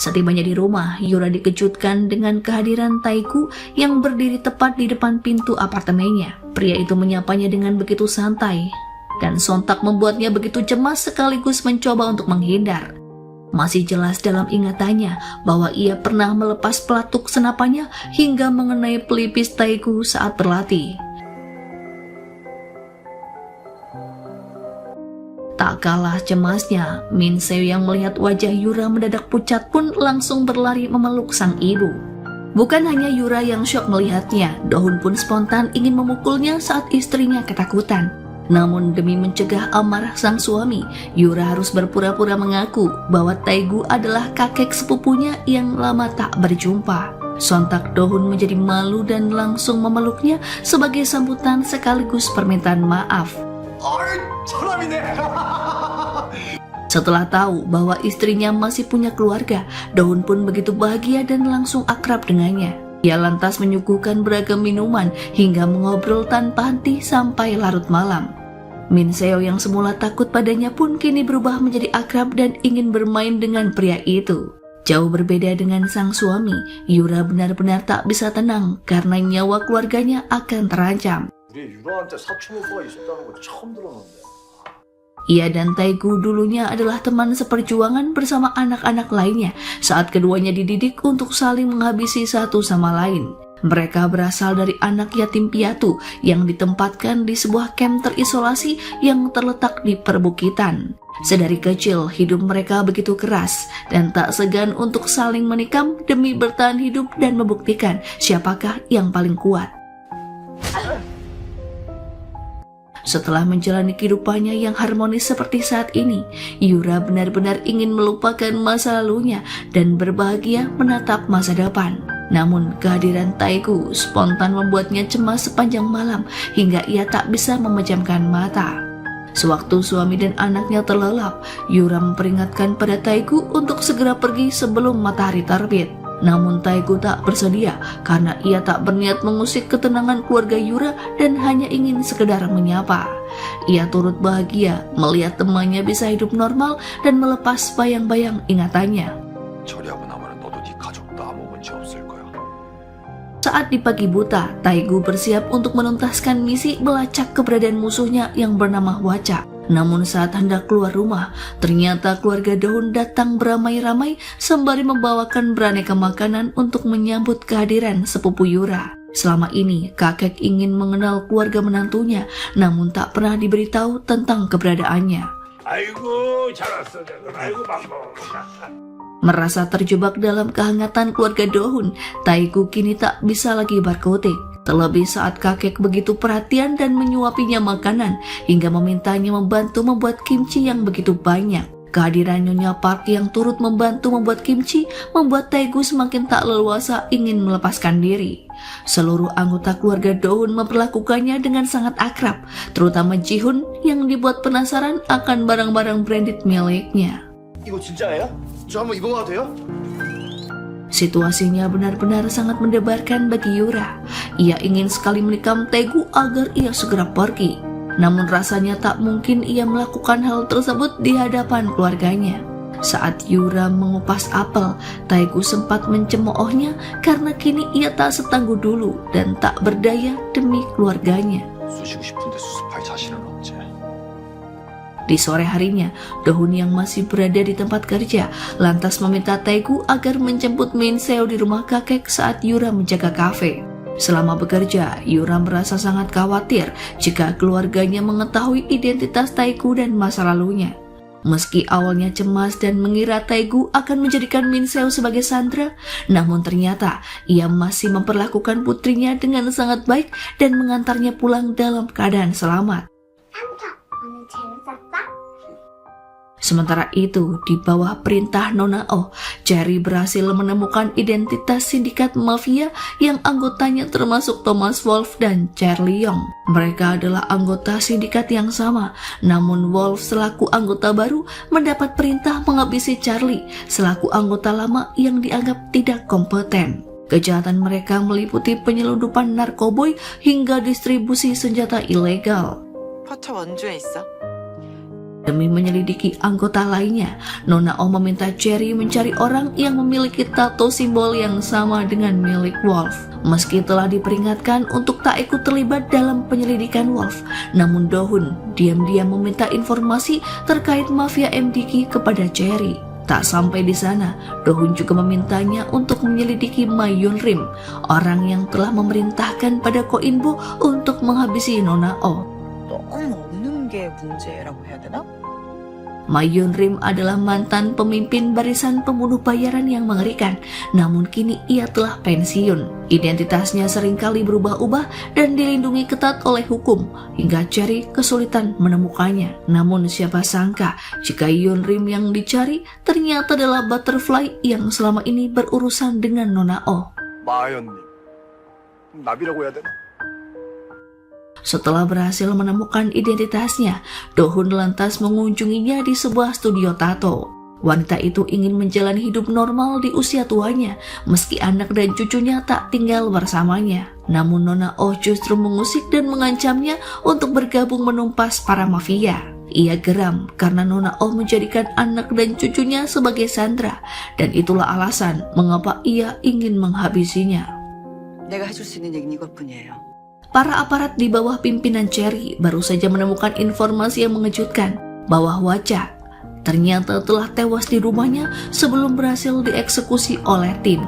Setibanya di rumah, Yura dikejutkan dengan kehadiran Taeku yang berdiri tepat di depan pintu apartemennya. Pria itu menyapanya dengan begitu santai, dan sontak membuatnya begitu cemas sekaligus mencoba untuk menghindar. Masih jelas dalam ingatannya bahwa ia pernah melepas pelatuk senapannya hingga mengenai pelipis Taeku saat berlatih. Tak kalah cemasnya, Min Seo yang melihat wajah Yura mendadak pucat pun langsung berlari memeluk sang ibu. Bukan hanya Yura yang syok melihatnya, Dohun pun spontan ingin memukulnya saat istrinya ketakutan. Namun demi mencegah amarah sang suami, Yura harus berpura-pura mengaku bahwa Taegu adalah kakek sepupunya yang lama tak berjumpa. Sontak Dohun menjadi malu dan langsung memeluknya sebagai sambutan sekaligus permintaan maaf. Setelah tahu bahwa istrinya masih punya keluarga, Dohun pun begitu bahagia dan langsung akrab dengannya. Ia lantas menyuguhkan beragam minuman hingga mengobrol tanpa henti sampai larut malam. Min Seo yang semula takut padanya pun kini berubah menjadi akrab dan ingin bermain dengan pria itu. Jauh berbeda dengan sang suami, Yura benar-benar tak bisa tenang karena nyawa keluarganya akan terancam. Ia dan Taegu dulunya adalah teman seperjuangan bersama anak-anak lainnya saat keduanya dididik untuk saling menghabisi satu sama lain. Mereka berasal dari anak yatim piatu yang ditempatkan di sebuah kamp terisolasi yang terletak di perbukitan. Sedari kecil hidup mereka begitu keras dan tak segan untuk saling menikam demi bertahan hidup dan membuktikan siapakah yang paling kuat. Setelah menjalani kehidupannya yang harmonis seperti saat ini, Yura benar-benar ingin melupakan masa lalunya dan berbahagia menatap masa depan. Namun kehadiran Taegu spontan membuatnya cemas sepanjang malam hingga ia tak bisa memejamkan mata. Sewaktu suami dan anaknya terlelap, Yura memperingatkan pada Taegu untuk segera pergi sebelum matahari terbit. Namun Taegu tak bersedia karena ia tak berniat mengusik ketenangan keluarga Yura dan hanya ingin sekedar menyapa. Ia turut bahagia melihat temannya bisa hidup normal dan melepas bayang-bayang ingatannya. Saat di pagi buta, Taegu bersiap untuk menuntaskan misi melacak keberadaan musuhnya yang bernama Hwacha. Namun saat hendak keluar rumah, ternyata keluarga Dohun datang beramai-ramai sembari membawakan beraneka makanan untuk menyambut kehadiran sepupu Yura. Selama ini, kakek ingin mengenal keluarga menantunya, namun tak pernah diberitahu tentang keberadaannya. Merasa terjebak dalam kehangatan keluarga Dohun, Taegu kini tak bisa lagi berkutik. Terlebih saat kakek begitu perhatian dan menyuapinya makanan hingga memintanya membantu membuat kimchi yang begitu banyak. Kehadiran Nyonya Park yang turut membantu membuat kimchi membuat Taegu semakin tak leluasa ingin melepaskan diri. Seluruh anggota keluarga Do-hun memperlakukannya dengan sangat akrab, terutama Ji-hun yang dibuat penasaran akan barang-barang branded miliknya. 이거 진짜예요? 저 한번 입어봐도 돼요? Situasinya benar-benar sangat mendebarkan bagi Yura. Ia ingin sekali menikam Taegu agar ia segera pergi. Namun rasanya tak mungkin ia melakukan hal tersebut di hadapan keluarganya. Saat Yura mengupas apel, Taegu sempat mencemoohnya karena kini ia tak setangguh dulu dan tak berdaya demi keluarganya. 쑤시고 싶은데 수습할 자신은 없지. Di sore harinya, Do-hun yang masih berada di tempat kerja lantas meminta Taegu agar menjemput Min Seo di rumah kakek saat Yura menjaga kafe. Selama bekerja, Yura merasa sangat khawatir jika keluarganya mengetahui identitas Taegu dan masa lalunya. Meski awalnya cemas dan mengira Taegu akan menjadikan Min Seo sebagai sandera, namun ternyata ia masih memperlakukan putrinya dengan sangat baik dan mengantarnya pulang dalam keadaan selamat. 삼촌, 오늘 재밌었어? Sementara itu, di bawah perintah Nona Oh, Cherry berhasil menemukan identitas sindikat mafia yang anggotanya termasuk Thomas Wolf dan Charlie Yong. Mereka adalah anggota sindikat yang sama, namun Wolf selaku anggota baru mendapat perintah menghabisi Charlie selaku anggota lama yang dianggap tidak kompeten. Kejahatan mereka meliputi penyelundupan narkoboy hingga distribusi senjata ilegal. 포차 원주에 있어? Demi menyelidiki anggota lainnya, Nona Oh meminta Cherry mencari orang yang memiliki tato simbol yang sama dengan milik Wolf. Meski telah diperingatkan untuk tak ikut terlibat dalam penyelidikan Wolf, namun Do-hun diam-diam meminta informasi terkait mafia MDK kepada Cherry. Tak sampai di sana, Do-hun juga memintanya untuk menyelidiki Ma Yun-rim, orang yang telah memerintahkan pada Ko In-bo untuk menghabisi Nona Oh. 너무 없는 게 문제라고 해야 되나? Ma Yun-rim adalah mantan pemimpin barisan pembunuh bayaran yang mengerikan, namun kini ia telah pensiun. Identitasnya seringkali berubah-ubah dan dilindungi ketat oleh hukum, hingga Cherry kesulitan menemukannya. Namun siapa sangka jika Yun-rim yang dicari ternyata adalah Butterfly yang selama ini berurusan dengan Nona Oh. 마연님, 나비라고 해야 되나? Setelah berhasil menemukan identitasnya, Do-hun lantas mengunjunginya di sebuah studio tato. Wanita itu ingin menjalani hidup normal di usia tuanya, meski anak dan cucunya tak tinggal bersamanya. Namun Nona Oh justru mengusik dan mengancamnya untuk bergabung menumpas para mafia. Ia geram karena Nona Oh menjadikan anak dan cucunya sebagai sandera, dan itulah alasan mengapa ia ingin menghabisinya. 내가 해줄 수 있는 얘기는 이것뿐이에요. Para aparat di bawah pimpinan Cherry baru saja menemukan informasi yang mengejutkan bahwa Hwa-cha ternyata telah tewas di rumahnya sebelum berhasil dieksekusi oleh tim.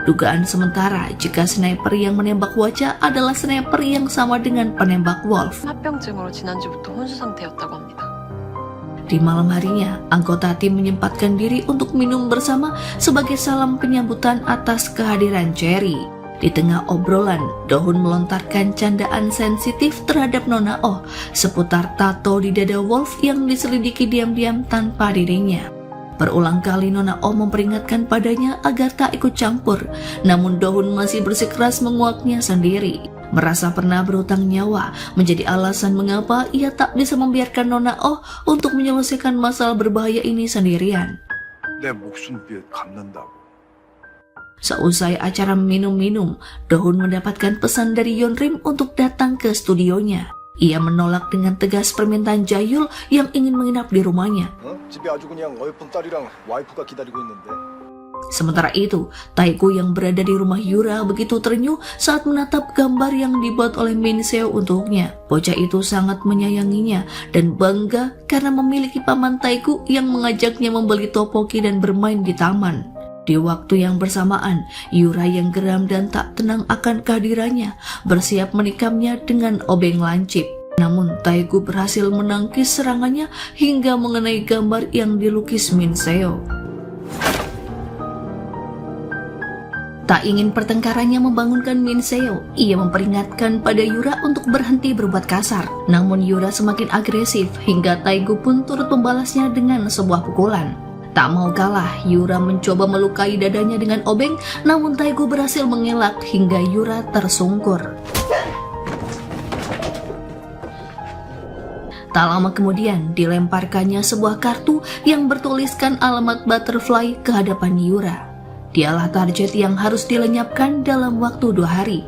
Dugaan sementara jika sniper yang menembak Hwa-cha adalah sniper yang sama dengan penembak Wolf. 합병증으로 지난주부터 혼수 상태였다고 합니다. Di malam harinya, anggota tim menyempatkan diri untuk minum bersama sebagai salam penyambutan atas kehadiran Cherry. Di tengah obrolan, Do-hun melontarkan candaan sensitif terhadap Nona Oh seputar tato di dada Wolf yang diselidiki diam-diam tanpa dirinya. Berulang kali Nona Oh memperingatkan padanya agar tak ikut campur, namun Do-hun masih bersikeras menguaknya sendiri. Merasa pernah berhutang nyawa menjadi alasan mengapa ia tak bisa membiarkan Nona Oh untuk menyelesaikan masalah berbahaya ini sendirian. 내 목숨비에 갚는다고. Seusai acara minum-minum, Do-hun mendapatkan pesan dari Yun-rim untuk datang ke studionya. Ia menolak dengan tegas permintaan Jae-yul yang ingin menginap di rumahnya. 집에 아주 그냥 어여쁜 딸이랑 와이프가 기다리고 있는데. Sementara itu, Taegu yang berada di rumah Yura begitu terenyuh saat menatap gambar yang dibuat oleh Min Seo untuknya. Bocah itu sangat menyayanginya dan bangga karena memiliki paman Taegu yang mengajaknya membeli topoki dan bermain di taman. Di waktu yang bersamaan, Yura yang geram dan tak tenang akan kehadirannya bersiap menikamnya dengan obeng lancip. Namun Taegu berhasil menangkis serangannya hingga mengenai gambar yang dilukis Min Seo. Tak Tak ingin pertengkarannya membangunkan Min Seo, ia memperingatkan pada Yura untuk berhenti berbuat kasar. Namun Yura semakin agresif hingga Taegu pun turut membalasnya dengan sebuah pukulan. Tak mau kalah, Yura mencoba melukai dadanya dengan obeng, namun Taegu berhasil mengelak hingga Yura tersungkur. Tak lama kemudian, dilemparkannya sebuah kartu yang bertuliskan alamat Butterfly ke hadapan Yura. Dialah target yang harus dilenyapkan dalam waktu 2 hari.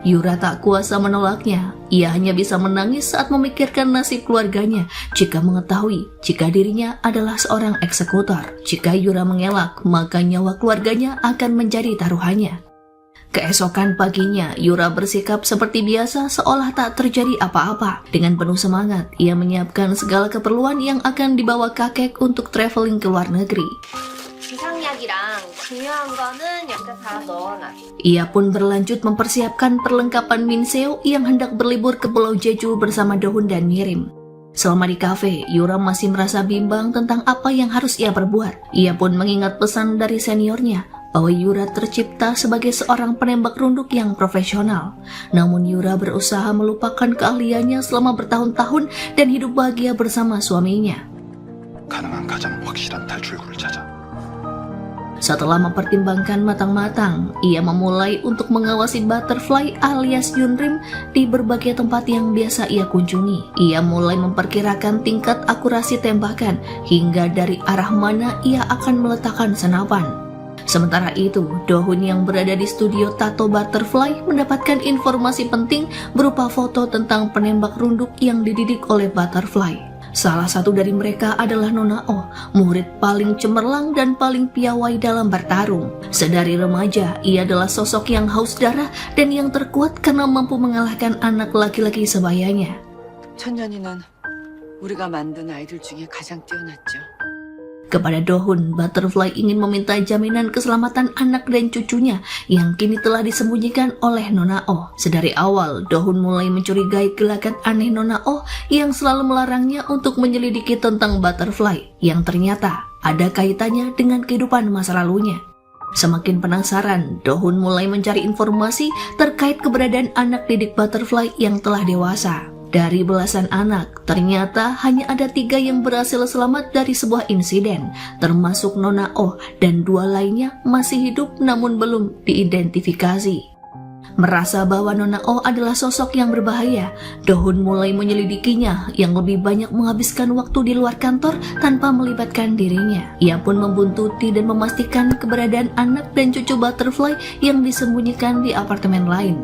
Yura tak kuasa menolaknya. Ia hanya bisa menangis saat memikirkan nasib keluarganya jika mengetahui jika dirinya adalah seorang eksekutor. Jika Yura mengelak, maka nyawa keluarganya akan menjadi taruhannya. Keesokan paginya, Yura bersikap seperti biasa seolah tak terjadi apa-apa. Dengan penuh semangat, ia menyiapkan segala keperluan yang akan dibawa kakek untuk traveling ke luar negeri. 비상약이랑 중요한 거는 옆에 다 넣어놔. Ia pun berlanjut mempersiapkan perlengkapan Min Seo yang hendak berlibur ke Pulau Jeju bersama Dohun dan Mirim. Selama di kafe, Yura masih merasa bimbang tentang apa yang harus ia perbuat. Ia pun mengingat pesan dari seniornya bahwa Yura tercipta sebagai seorang penembak runduk yang profesional. Namun Yura berusaha melupakan keahliannya selama bertahun-tahun dan hidup bahagia bersama suaminya. 가능한 가장 확실한 탈출구를 찾아. Setelah mempertimbangkan matang-matang, ia memulai untuk mengawasi Butterfly alias Yunrim di berbagai tempat yang biasa ia kunjungi. Ia mulai memperkirakan tingkat akurasi tembakan hingga dari arah mana ia akan meletakkan senapan. Sementara itu, Dohun yang berada di studio tato Butterfly mendapatkan informasi penting berupa foto tentang penembak runduk yang dididik oleh Butterfly. Salah satu dari mereka adalah Nona Oh, murid paling cemerlang dan paling piawai dalam bertarung. Sedari remaja, ia adalah sosok yang haus darah dan yang terkuat karena mampu mengalahkan anak laki-laki sebayanya. 천년이는 우리가 만든 아이들 중에 가장 뛰어났죠. Kepada Dohun, Butterfly ingin meminta jaminan keselamatan anak dan cucunya yang kini telah disembunyikan oleh Nona Oh. Sedari awal, Dohun mulai mencurigai gelagat aneh Nona Oh yang selalu melarangnya untuk menyelidiki tentang Butterfly, yang ternyata ada kaitannya dengan kehidupan masa lalunya. Semakin penasaran, Dohun mulai mencari informasi terkait keberadaan anak didik Butterfly yang telah dewasa. Dari belasan anak, ternyata hanya ada 3 yang berhasil selamat dari sebuah insiden, termasuk Nona Oh, dan 2 lainnya masih hidup namun belum diidentifikasi. Merasa bahwa Nona Oh adalah sosok yang berbahaya, Dohun mulai menyelidikinya yang lebih banyak menghabiskan waktu di luar kantor tanpa melibatkan dirinya. Ia pun membuntuti dan memastikan keberadaan anak dan cucu Butterfly yang disembunyikan di apartemen lain.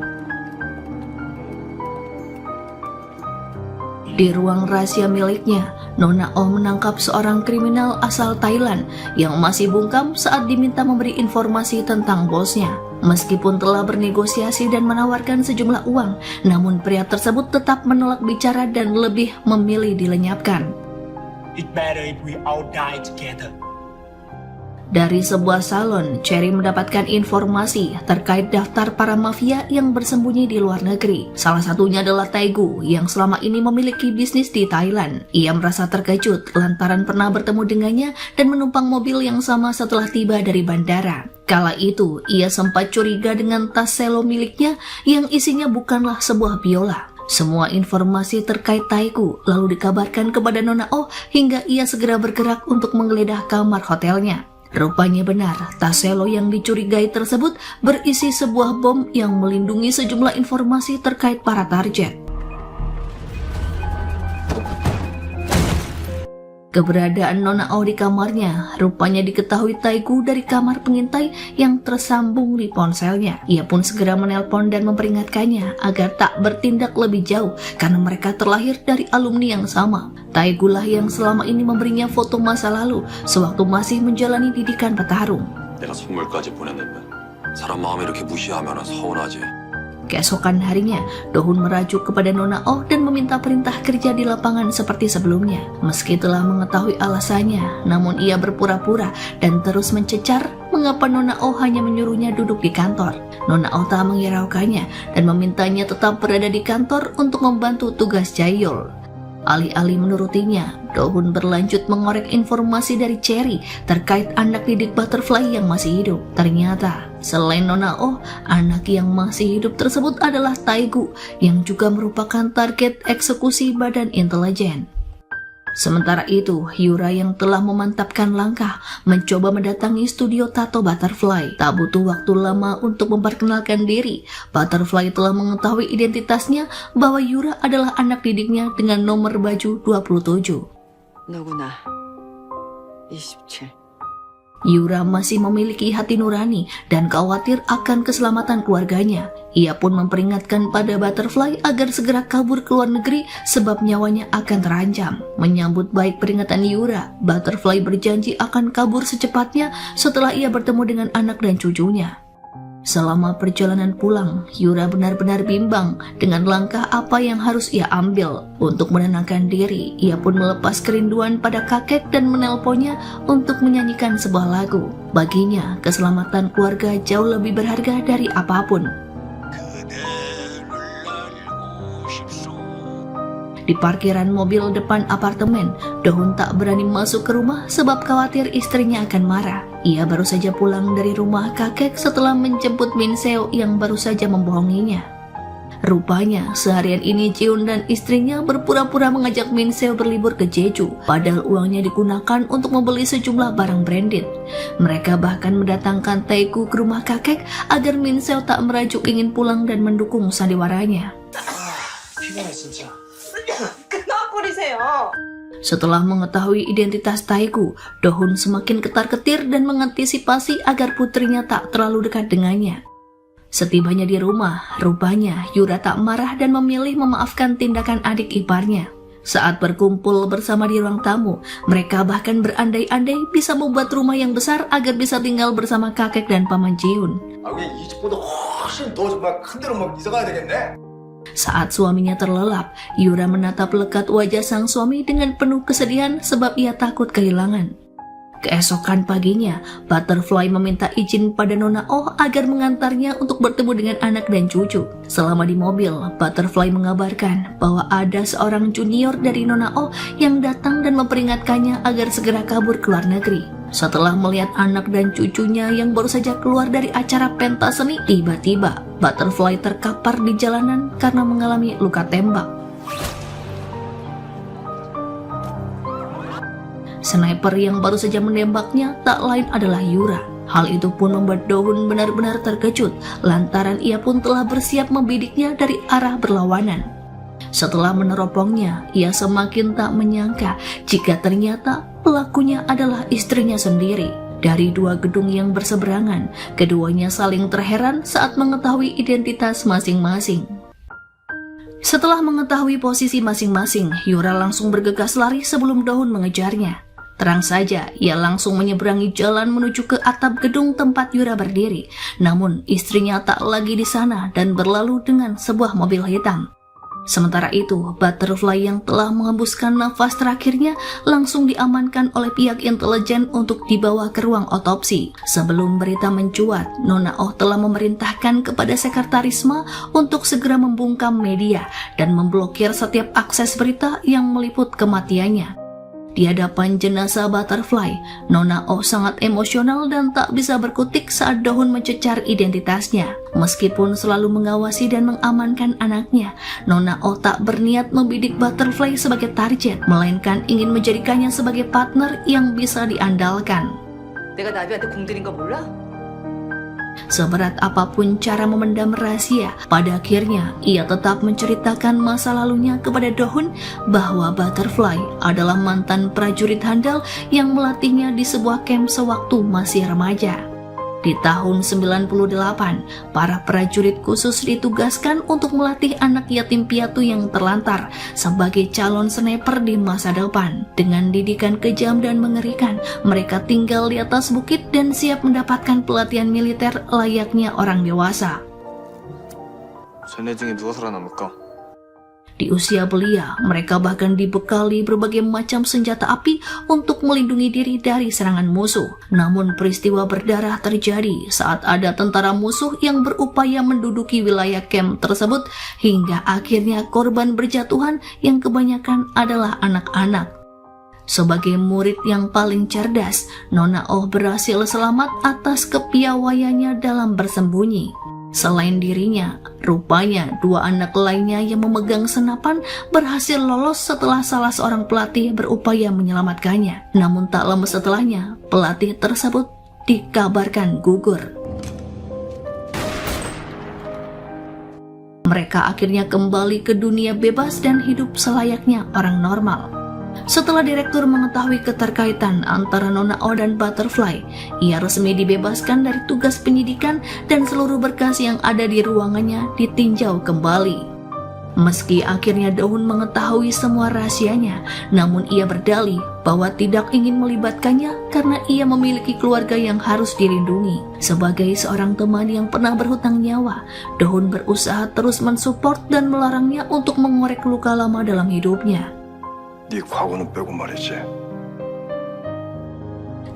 Di ruang rahasia miliknya, Nona Oh menangkap seorang kriminal asal Thailand yang masih bungkam saat diminta memberi informasi tentang bosnya. Meskipun telah bernegosiasi dan menawarkan sejumlah uang, namun pria tersebut tetap menolak bicara dan lebih memilih dilenyapkan. It better if we all die together. Dari sebuah salon, Cherry mendapatkan informasi terkait daftar para mafia yang bersembunyi di luar negeri. Salah satunya adalah Taegu yang selama ini memiliki bisnis di Thailand. Ia merasa terkejut lantaran pernah bertemu dengannya dan menumpang mobil yang sama setelah tiba dari bandara. Kala itu, ia sempat curiga dengan tas selo miliknya yang isinya bukanlah sebuah biola. Semua informasi terkait Taegu lalu dikabarkan kepada Nona Oh hingga ia segera bergerak untuk menggeledah kamar hotelnya. Rupanya benar, tas selo yang dicurigai tersebut berisi sebuah bom yang melindungi sejumlah informasi terkait para target. Keberadaan Nona Oh di kamarnya rupanya diketahui Taegu dari kamar pengintai yang tersambung di ponselnya. Ia pun segera menelpon dan memperingatkannya agar tak bertindak lebih jauh karena mereka terlahir dari alumni yang sama. Taegu lah yang selama ini memberinya foto masa lalu sewaktu masih menjalani didikan petarung. 내가 선물까지 보냈는데 사람 마음 이렇게 무시하면 서운하지. Keesokan harinya, Dohun merajuk kepada Nona Oh dan meminta perintah kerja di lapangan seperti sebelumnya. Meski telah mengetahui alasannya, namun ia berpura-pura dan terus mencecar mengapa Nona Oh hanya menyuruhnya duduk di kantor. Nona Oh tak menghiraukannya dan memintanya tetap berada di kantor untuk membantu tugas Jaehyul. Alih-alih menurutinya, Dohun berlanjut mengorek informasi dari Cherry terkait anak didik Butterfly yang masih hidup. Ternyata, selain Nona Oh, anak yang masih hidup tersebut adalah Taegu yang juga merupakan target eksekusi Badan Intelijen. Sementara itu, Yura yang telah memantapkan langkah mencoba mendatangi studio tato Butterfly. Tak butuh waktu lama untuk memperkenalkan diri. Butterfly telah mengetahui identitasnya bahwa Yura adalah anak didiknya dengan nomor baju 27. 너구나. 27. Yura masih memiliki hati nurani dan khawatir akan keselamatan keluarganya. Ia pun memperingatkan pada Butterfly agar segera kabur ke luar negeri sebab nyawanya akan terancam. Menyambut baik peringatan Yura, Butterfly berjanji akan kabur secepatnya setelah ia bertemu dengan anak dan cucunya. Selama perjalanan pulang, Yura benar-benar bimbang dengan langkah apa yang harus ia ambil. Untuk menenangkan diri, ia pun melepas kerinduan pada kakek dan menelponnya untuk menyanyikan sebuah lagu. Baginya, keselamatan keluarga jauh lebih berharga dari apapun. Di parkiran mobil depan apartemen, Dohun tak berani masuk ke rumah sebab khawatir istrinya akan marah. Ia baru saja pulang dari rumah kakek setelah menjemput Min Seo yang baru saja membohonginya. Rupanya, seharian ini Jiun dan istrinya berpura-pura mengajak Min Seo berlibur ke Jeju, padahal uangnya digunakan untuk membeli sejumlah barang branded. Mereka bahkan mendatangkan Taegu ke rumah kakek agar Min Seo tak merajuk ingin pulang dan mendukung sandiwaranya. 피곤해 진짜. 끊어버리세요. Setelah mengetahui identitas Taegu, Dohun semakin ketar-ketir dan mengantisipasi agar putrinya tak terlalu dekat dengannya. Setibanya di rumah, rupanya Yura tak marah dan memilih memaafkan tindakan adik iparnya. Saat berkumpul bersama di ruang tamu, mereka bahkan berandai-andai bisa membuat rumah yang besar agar bisa tinggal bersama kakek dan paman Jiun. 아, 그냥 이 집보다 훨씬 더 정말 큰 데로 막 이사 가야 되겠네. Saat suaminya terlelap, Yura menatap lekat wajah sang suami dengan penuh kesedihan sebab ia takut kehilangan. Keesokan paginya, Butterfly meminta izin pada Nona Oh agar mengantarnya untuk bertemu dengan anak dan cucu. Selama di mobil, Butterfly mengabarkan bahwa ada seorang junior dari Nona Oh yang datang dan memperingatkannya agar segera kabur ke luar negeri. Setelah melihat anak dan cucunya yang baru saja keluar dari acara pentas seni, tiba-tiba Butterfly terkapar di jalanan karena mengalami luka tembak. Sniper yang baru saja menembaknya tak lain adalah Yura. Hal itu pun membuat Dohun benar-benar terkejut lantaran ia pun telah bersiap membidiknya dari arah berlawanan. Setelah meneropongnya, ia semakin tak menyangka jika ternyata pelakunya adalah istrinya sendiri. Dari dua gedung yang berseberangan, keduanya saling terheran saat mengetahui identitas masing-masing. Setelah mengetahui posisi masing-masing, Yura langsung bergegas lari sebelum Dohun mengejarnya. Terang saja, ia langsung menyeberangi jalan menuju ke atap gedung tempat Yura berdiri. Namun, istrinya tak lagi di sana dan berlalu dengan sebuah mobil hitam. Sementara itu, Butterfly yang telah mengembuskan nafas terakhirnya langsung diamankan oleh pihak intelijen untuk dibawa ke ruang otopsi. Sebelum berita mencuat, Nona Oh telah memerintahkan kepada sekretarisme untuk segera membungkam media dan memblokir setiap akses berita yang meliput kematiannya. Di hadapan jenazah Butterfly, Nona Oh sangat emosional dan tak bisa berkutik saat Dohun mencecar identitasnya. Meskipun selalu mengawasi dan mengamankan anaknya, Nona Oh tak berniat membidik Butterfly sebagai target, melainkan ingin menjadikannya sebagai partner yang bisa diandalkan. 내가 나비한테 공들인 거 몰라? Seberat apapun cara memendam rahasia, pada akhirnya ia tetap menceritakan masa lalunya kepada Dohun bahwa Butterfly adalah mantan prajurit handal yang melatihnya di sebuah camp sewaktu masih remaja. Di tahun 98, para prajurit khusus ditugaskan untuk melatih anak yatim piatu yang terlantar sebagai calon sniper di masa depan. Dengan didikan kejam dan mengerikan, mereka tinggal di atas bukit dan siap mendapatkan pelatihan militer layaknya orang dewasa. 쟤네 중에 누가 살아남을까? Di usia belia, mereka bahkan dibekali berbagai macam senjata api untuk melindungi diri dari serangan musuh. Namun peristiwa berdarah terjadi saat ada tentara musuh yang berupaya menduduki wilayah camp tersebut hingga akhirnya korban berjatuhan yang kebanyakan adalah anak-anak. Sebagai murid yang paling cerdas, Nona Oh berhasil selamat atas kepiawaiannya dalam bersembunyi. Selain dirinya, rupanya dua anak lainnya yang memegang senapan berhasil lolos setelah salah seorang pelatih berupaya menyelamatkannya. Namun tak lama setelahnya, pelatih tersebut dikabarkan gugur. Mereka akhirnya kembali ke dunia bebas dan hidup selayaknya orang normal. Setelah direktur mengetahui keterkaitan antara Nona Oh dan Butterfly, ia resmi dibebaskan dari tugas penyidikan dan seluruh berkas yang ada di ruangannya ditinjau kembali. Meski akhirnya Dohun mengetahui semua rahasianya, namun ia berdalih bahwa tidak ingin melibatkannya karena ia memiliki keluarga yang harus dilindungi. Sebagai seorang teman yang pernah berhutang nyawa, Dohun berusaha terus mensupport dan melarangnya untuk mengorek luka lama dalam hidupnya. 네 과거는 빼고 말이지.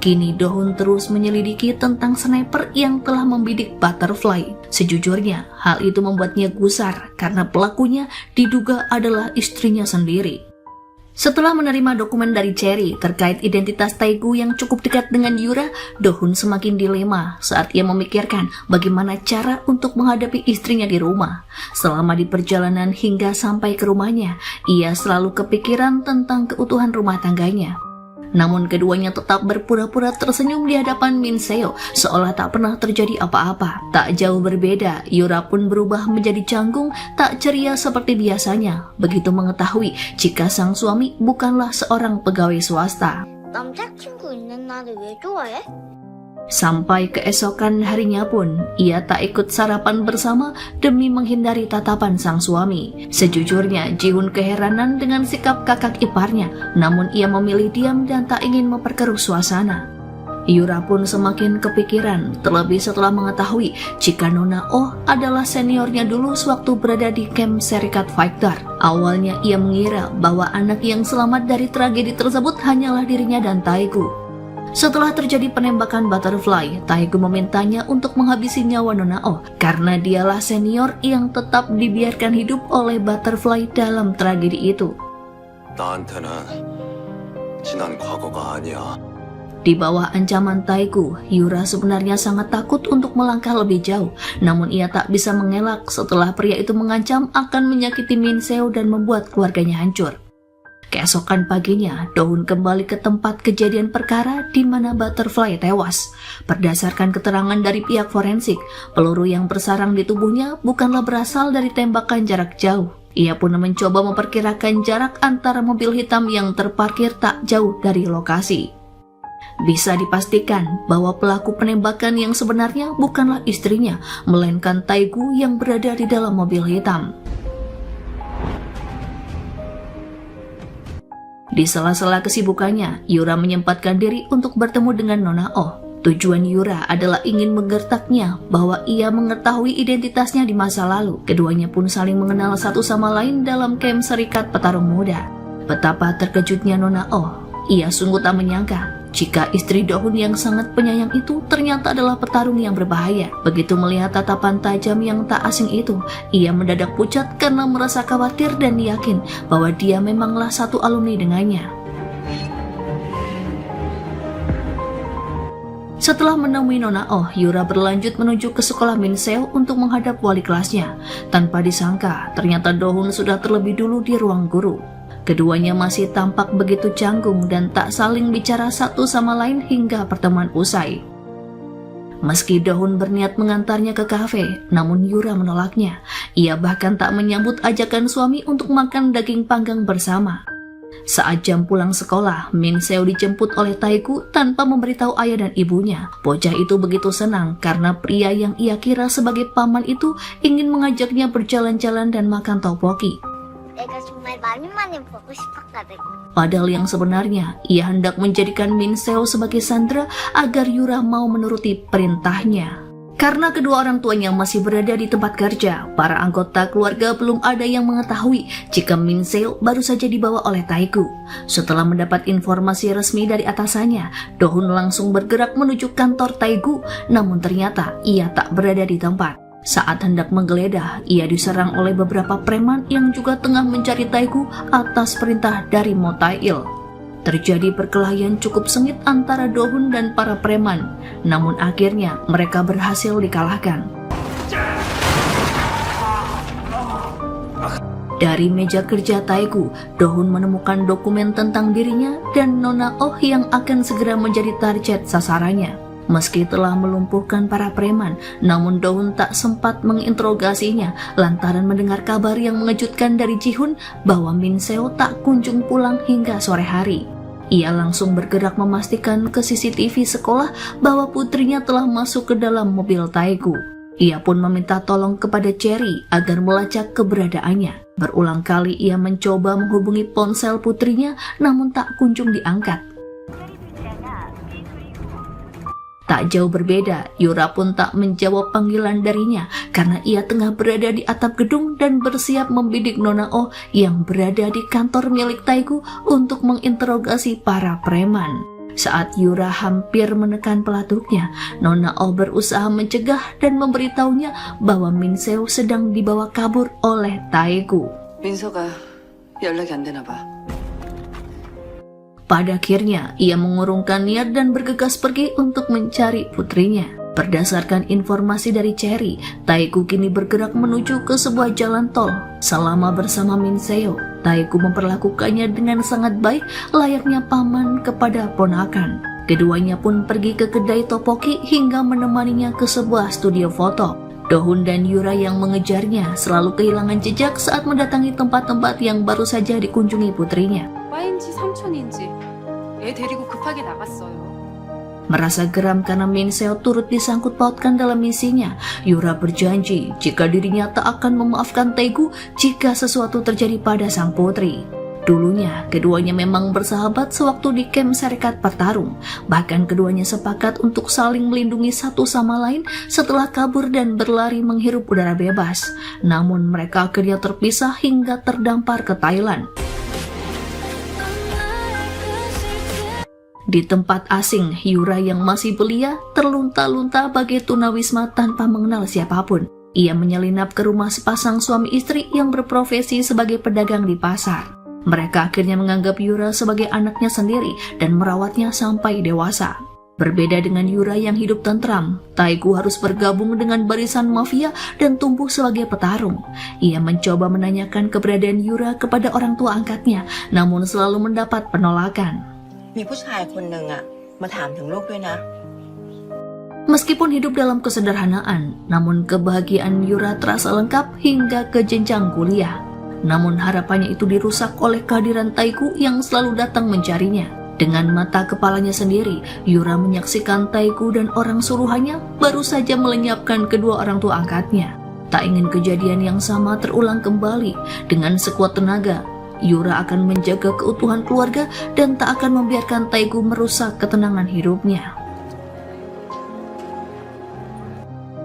Kini Dohun terus menyelidiki tentang sniper yang telah membidik Butterfly. Sejujurnya, hal itu membuatnya gusar karena pelakunya diduga adalah istrinya sendiri. Setelah menerima dokumen dari Cherry terkait identitas Taegu yang cukup dekat dengan Yura, Dohun semakin dilema saat ia memikirkan bagaimana cara untuk menghadapi istrinya di rumah. Selama di perjalanan hingga sampai ke rumahnya, ia selalu kepikiran tentang keutuhan rumah tangganya. Namun keduanya tetap berpura-pura tersenyum di hadapan Min Seo, seolah tak pernah terjadi apa-apa. Tak jauh berbeda, Yura pun berubah menjadi canggung, tak ceria seperti biasanya, begitu mengetahui jika sang suami bukanlah seorang pegawai swasta. 남자친구 있는 날을 왜 좋아해? Sampai keesokan harinya pun, ia tak ikut sarapan bersama demi menghindari tatapan sang suami. Sejujurnya, Ji-hun keheranan dengan sikap kakak iparnya, namun ia memilih diam dan tak ingin memperkeruh suasana. Yura pun semakin kepikiran, terlebih setelah mengetahui jika Nona Oh adalah seniornya dulu sewaktu berada di camp Serikat Fighter. Awalnya ia mengira bahwa anak yang selamat dari tragedi tersebut hanyalah dirinya dan Taegu. Setelah terjadi penembakan Butterfly, Taegu memintanya untuk menghabisi nyawa Nona Oh karena dialah senior yang tetap dibiarkan hidup oleh Butterfly dalam tragedi itu. 나한테는 지난 과거가 아니야. Di bawah ancaman Taegu, Yura sebenarnya sangat takut untuk melangkah lebih jauh. Namun ia tak bisa mengelak setelah pria itu mengancam akan menyakiti Min Seo dan membuat keluarganya hancur. Keesokan paginya, Dohun kembali ke tempat kejadian perkara di mana Butterfly tewas. Berdasarkan keterangan dari pihak forensik, peluru yang bersarang di tubuhnya bukanlah berasal dari tembakan jarak jauh. Ia pun mencoba memperkirakan jarak antara mobil hitam yang terparkir tak jauh dari lokasi. Bisa dipastikan bahwa pelaku penembakan yang sebenarnya bukanlah istrinya, melainkan Taegu yang berada di dalam mobil hitam. Di sela-sela kesibukannya, Yura menyempatkan diri untuk bertemu dengan Nona Oh. Tujuan Yura adalah ingin menggertaknya bahwa ia mengetahui identitasnya di masa lalu. Keduanya pun saling mengenal satu sama lain dalam camp Serikat Petarung Muda. Betapa terkejutnya Nona Oh. Ia sungguh tak menyangka jika istri Dohun yang sangat penyayang itu ternyata adalah petarung yang berbahaya. Begitu melihat tatapan tajam yang tak asing itu, ia mendadak pucat karena merasa khawatir dan yakin bahwa dia memanglah satu alumni dengannya. Setelah menemui Nona Oh, Yura berlanjut menuju ke sekolah Min Seo untuk menghadap wali kelasnya. Tanpa disangka, ternyata Dohun sudah terlebih dulu di ruang guru. Keduanya masih tampak begitu canggung dan tak saling bicara satu sama lain hingga pertemuan usai. Meski Dohun berniat mengantarnya ke kafe, namun Yura menolaknya. Ia bahkan tak menyambut ajakan suami untuk makan daging panggang bersama. Saat jam pulang sekolah, Min Seo dijemput oleh Taegu tanpa memberitahu ayah dan ibunya. Bocah itu begitu senang karena pria yang ia kira sebagai paman itu ingin mengajaknya berjalan-jalan dan makan tteokbokki. 내가 정말 많이 보고 싶었거든. Padahal yang sebenarnya, ia hendak menjadikan Min Seo sebagai sandera agar Yura mau menuruti perintahnya. Karena kedua orang tuanya masih berada di tempat kerja, para anggota keluarga belum ada yang mengetahui jika Min Seo baru saja dibawa oleh Taegu. Setelah mendapat informasi resmi dari atasannya, Do-hun langsung bergerak menuju kantor Taegu, namun ternyata ia tak berada di tempat. Saat hendak menggeledah, ia diserang oleh beberapa preman yang juga tengah mencari Taegu atas perintah dari Mo Tae-il. Terjadi perkelahian cukup sengit antara Do-hun dan para preman, namun akhirnya mereka berhasil dikalahkan. Dari meja kerja Taegu, Do-hun menemukan dokumen tentang dirinya dan Nona Oh yang akan segera menjadi target sasarannya. Meski telah melumpuhkan para preman, namun Do-hun tak sempat menginterogasinya lantaran mendengar kabar yang mengejutkan dari Ji-hun bahwa Min Seo tak kunjung pulang hingga sore hari. Ia langsung bergerak memastikan ke CCTV sekolah bahwa putrinya telah masuk ke dalam mobil Taegu. Ia pun meminta tolong kepada Cherry agar melacak keberadaannya. Berulang kali ia mencoba menghubungi ponsel putrinya namun tak kunjung diangkat. Tak jauh berbeda, Yura pun tak menjawab panggilan darinya karena ia tengah berada di atap gedung dan bersiap membidik Nona Oh yang berada di kantor milik Taegu untuk menginterogasi para preman. Saat Yura hampir menekan pelatuknya, Nona Oh berusaha mencegah dan memberitahunya bahwa Min Seo sedang dibawa kabur oleh Taegu. 민서가 연락이 안 되나 봐. Pada akhirnya, ia mengurungkan niat dan bergegas pergi untuk mencari putrinya. Berdasarkan informasi dari Cherry, Taegu kini bergerak menuju ke sebuah jalan tol. Selama bersama Min Seo, Taegu memperlakukannya dengan sangat baik layaknya paman kepada ponakan. Keduanya pun pergi ke kedai topoki hingga menemaninya ke sebuah studio foto. Do-hun dan Yura yang mengejarnya selalu kehilangan jejak saat mendatangi tempat-tempat yang baru saja dikunjungi putrinya. 오빠인지 삼촌인지 애 데리고 급하게 나갔어요. Merasa geram karena Min Seo turut disangkut pautkan dalam misinya, Yura berjanji jika dirinya tak akan memaafkan Taegu jika sesuatu terjadi pada sang putri. Dulunya, keduanya memang bersahabat sewaktu di kamp Serikat Pertarung. Bahkan keduanya sepakat untuk saling melindungi satu sama lain setelah kabur dan berlari menghirup udara bebas. Namun mereka akhirnya terpisah hingga terdampar ke Thailand. Di tempat asing, Yura yang masih belia terlunta-lunta bagai tunawisma tanpa mengenal siapapun. Ia menyelinap ke rumah sepasang suami istri yang berprofesi sebagai pedagang di pasar. Mereka akhirnya menganggap Yura sebagai anaknya sendiri dan merawatnya sampai dewasa. Berbeda dengan Yura yang hidup tentram, Taegu harus bergabung dengan barisan mafia dan tumbuh sebagai petarung. Ia mencoba menanyakan keberadaan Yura kepada orang tua angkatnya, namun selalu mendapat penolakan. มีผู้ชายคนหนึ่งอะมาถามถึงลูกด้วยนะ Meskipun hidup dalam kesederhanaan, namun kebahagiaan Yura terasa lengkap hingga ke jenjang kuliah. Namun harapannya itu dirusak oleh kehadiran Taegu yang selalu datang mencarinya. Dengan mata kepalanya sendiri, Yura menyaksikan Taegu dan orang suruhannya baru saja melenyapkan kedua orang tua angkatnya. Tak ingin kejadian yang sama terulang kembali. Dengan sekuat tenaga, Yura akan menjaga keutuhan keluarga dan tak akan membiarkan Taegu merusak ketenangan hidupnya.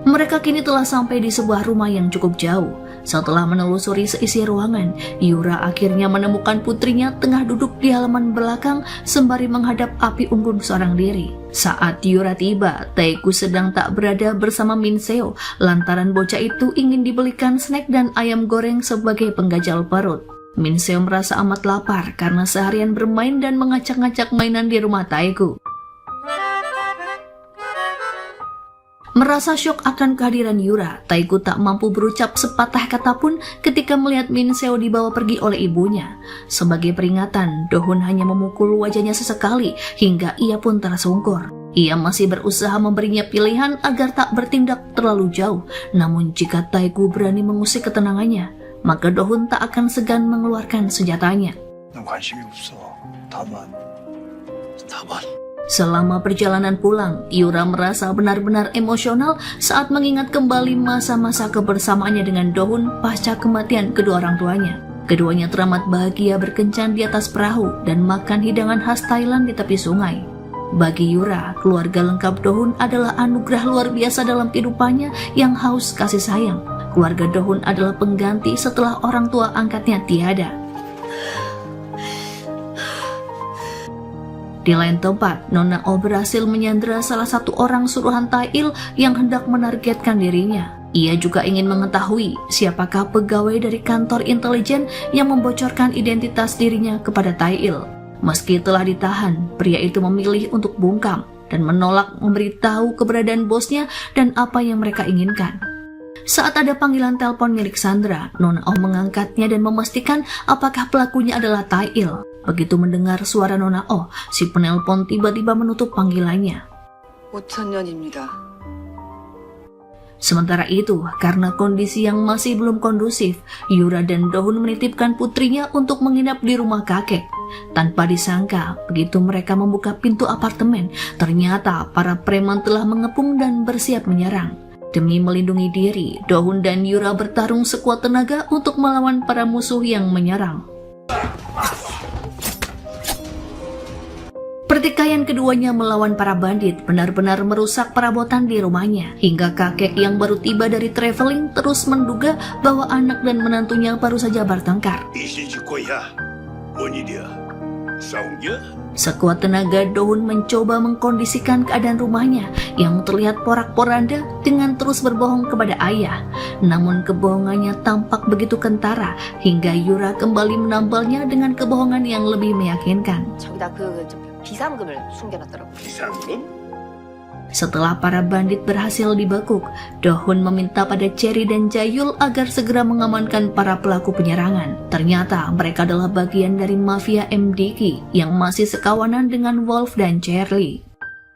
Mereka kini telah sampai di sebuah rumah yang cukup jauh. Setelah menelusuri seisi ruangan, Yura akhirnya menemukan putrinya tengah duduk di halaman belakang sembari menghadap api unggun seorang diri. Saat Yura tiba, Taegu sedang tak berada bersama Min Seo lantaran bocah itu ingin dibelikan snack dan ayam goreng sebagai penggajal perut. Min Seo merasa amat lapar karena seharian bermain dan mengacak-ngacak mainan di rumah Taegu. Merasa syok akan kehadiran Yura, Taegu tak mampu berucap sepatah kata pun ketika melihat Min Seo dibawa pergi oleh ibunya. Sebagai peringatan, Do-hun hanya memukul wajahnya sesekali hingga ia pun tersungkur. Ia masih berusaha memberinya pilihan agar tak bertindak terlalu jauh. Namun jika Taegu berani mengusik ketenangannya, maka Do-hun tak akan segan mengeluarkan senjatanya. 난 관심이 없어. 다만. Selama perjalanan pulang, Yura merasa benar-benar emosional saat mengingat kembali masa-masa kebersamaannya dengan Do-hun pasca kematian kedua orang tuanya. Keduanya teramat bahagia berkencan di atas perahu dan makan hidangan khas Thailand di tepi sungai. Bagi Yura, keluarga lengkap Dohun adalah anugerah luar biasa dalam kehidupannya yang haus kasih sayang. Keluarga Dohun adalah pengganti setelah orang tua angkatnya tiada. Di lain tempat, Nona Oh berhasil menyandera salah satu orang suruhan Tail yang hendak menargetkan dirinya. Ia juga ingin mengetahui siapakah pegawai dari kantor intelijen yang membocorkan identitas dirinya kepada Tail. Meski telah ditahan, pria itu memilih untuk bungkam dan menolak memberitahu keberadaan bosnya dan apa yang mereka inginkan. Saat ada panggilan telepon milik Sandra, Nona Oh mengangkatnya dan memastikan apakah pelakunya adalah Tail. Begitu mendengar suara Nona Oh, si penelpon tiba-tiba menutup panggilannya. 5,000년입니다. Sementara itu, karena kondisi yang masih belum kondusif, Yura dan Dohun menitipkan putrinya untuk menginap di rumah kakek. Tanpa disangka, begitu mereka membuka pintu apartemen, ternyata para preman telah mengepung dan bersiap menyerang. Demi melindungi diri, Dohun dan Yura bertarung sekuat tenaga untuk melawan para musuh yang menyerang. Pertikaian keduanya melawan para bandit benar-benar merusak perabotan di rumahnya, hingga kakek yang baru tiba dari traveling terus menduga bahwa anak dan menantunya baru saja bertengkar. Sekuat tenaga, Dohun mencoba mengkondisikan keadaan rumahnya yang terlihat porak-poranda dengan terus berbohong kepada ayah. Namun kebohongannya tampak begitu kentara hingga Yura kembali menambalnya dengan kebohongan yang lebih meyakinkan. 비상금을 숨겨놨더라고요. 비상금? Setelah para bandit berhasil dibekuk, Dohun meminta pada Cherry dan Jayul agar segera mengamankan para pelaku penyerangan. Ternyata mereka adalah bagian dari mafia MDK yang masih sekawanan dengan Wolf dan Charlie.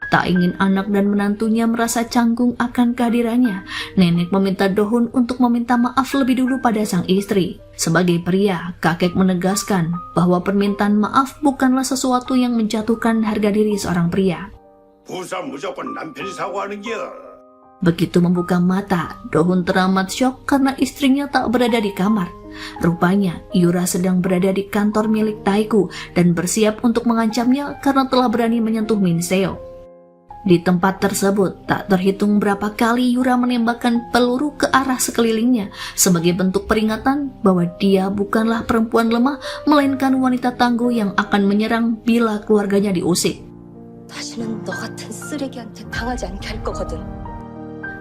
Tak ingin anak dan menantunya merasa canggung akan kehadirannya, nenek meminta Dohun untuk meminta maaf lebih dulu pada sang istri. Sebagai pria, kakek menegaskan bahwa permintaan maaf bukanlah sesuatu yang menjatuhkan harga diri seorang pria. Begitu membuka mata, Dohun teramat syok karena istrinya tak berada di kamar. Rupanya, Yura sedang berada di kantor milik Taeku dan bersiap untuk mengancamnya karena telah berani menyentuh Min Seo. Di tempat tersebut, tak terhitung berapa kali Yura menembakkan peluru ke arah sekelilingnya sebagai bentuk peringatan bahwa dia bukanlah perempuan lemah, melainkan wanita tangguh yang akan menyerang bila keluarganya diusik.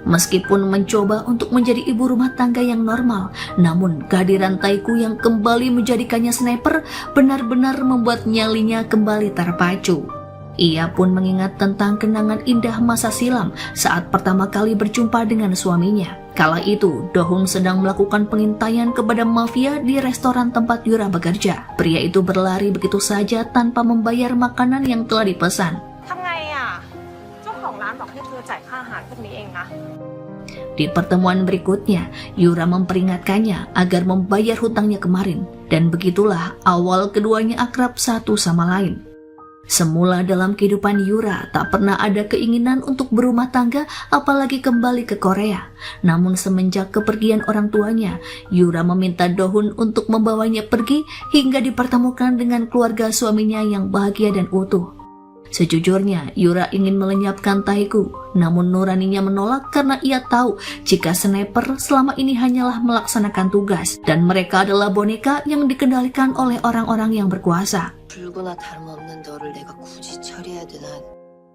Meskipun mencoba untuk menjadi ibu rumah tangga yang normal, namun kehadiran Taeku yang kembali menjadikannya sniper benar-benar membuat nyalinya kembali terpacu. Ia pun mengingat tentang kenangan indah masa silam saat pertama kali berjumpa dengan suaminya. Kala itu, Dohun sedang melakukan pengintaian kepada mafia di restoran tempat Yura bekerja. Pria itu berlari begitu saja tanpa membayar makanan yang telah dipesan. Di pertemuan berikutnya, Yura memperingatkannya agar membayar hutangnya kemarin. Dan begitulah awal keduanya akrab satu sama lain. Semula dalam kehidupan Yura tak pernah ada keinginan untuk berumah tangga apalagi kembali ke Korea. Namun semenjak kepergian orang tuanya, Yura meminta Dohun untuk membawanya pergi hingga dipertemukan dengan keluarga suaminya yang bahagia dan utuh. Sejujurnya, Yura ingin melenyapkan Taeku, namun nuraninya menolak karena ia tahu jika sniper selama ini hanyalah melaksanakan tugas dan mereka adalah boneka yang dikendalikan oleh orang-orang yang berkuasa.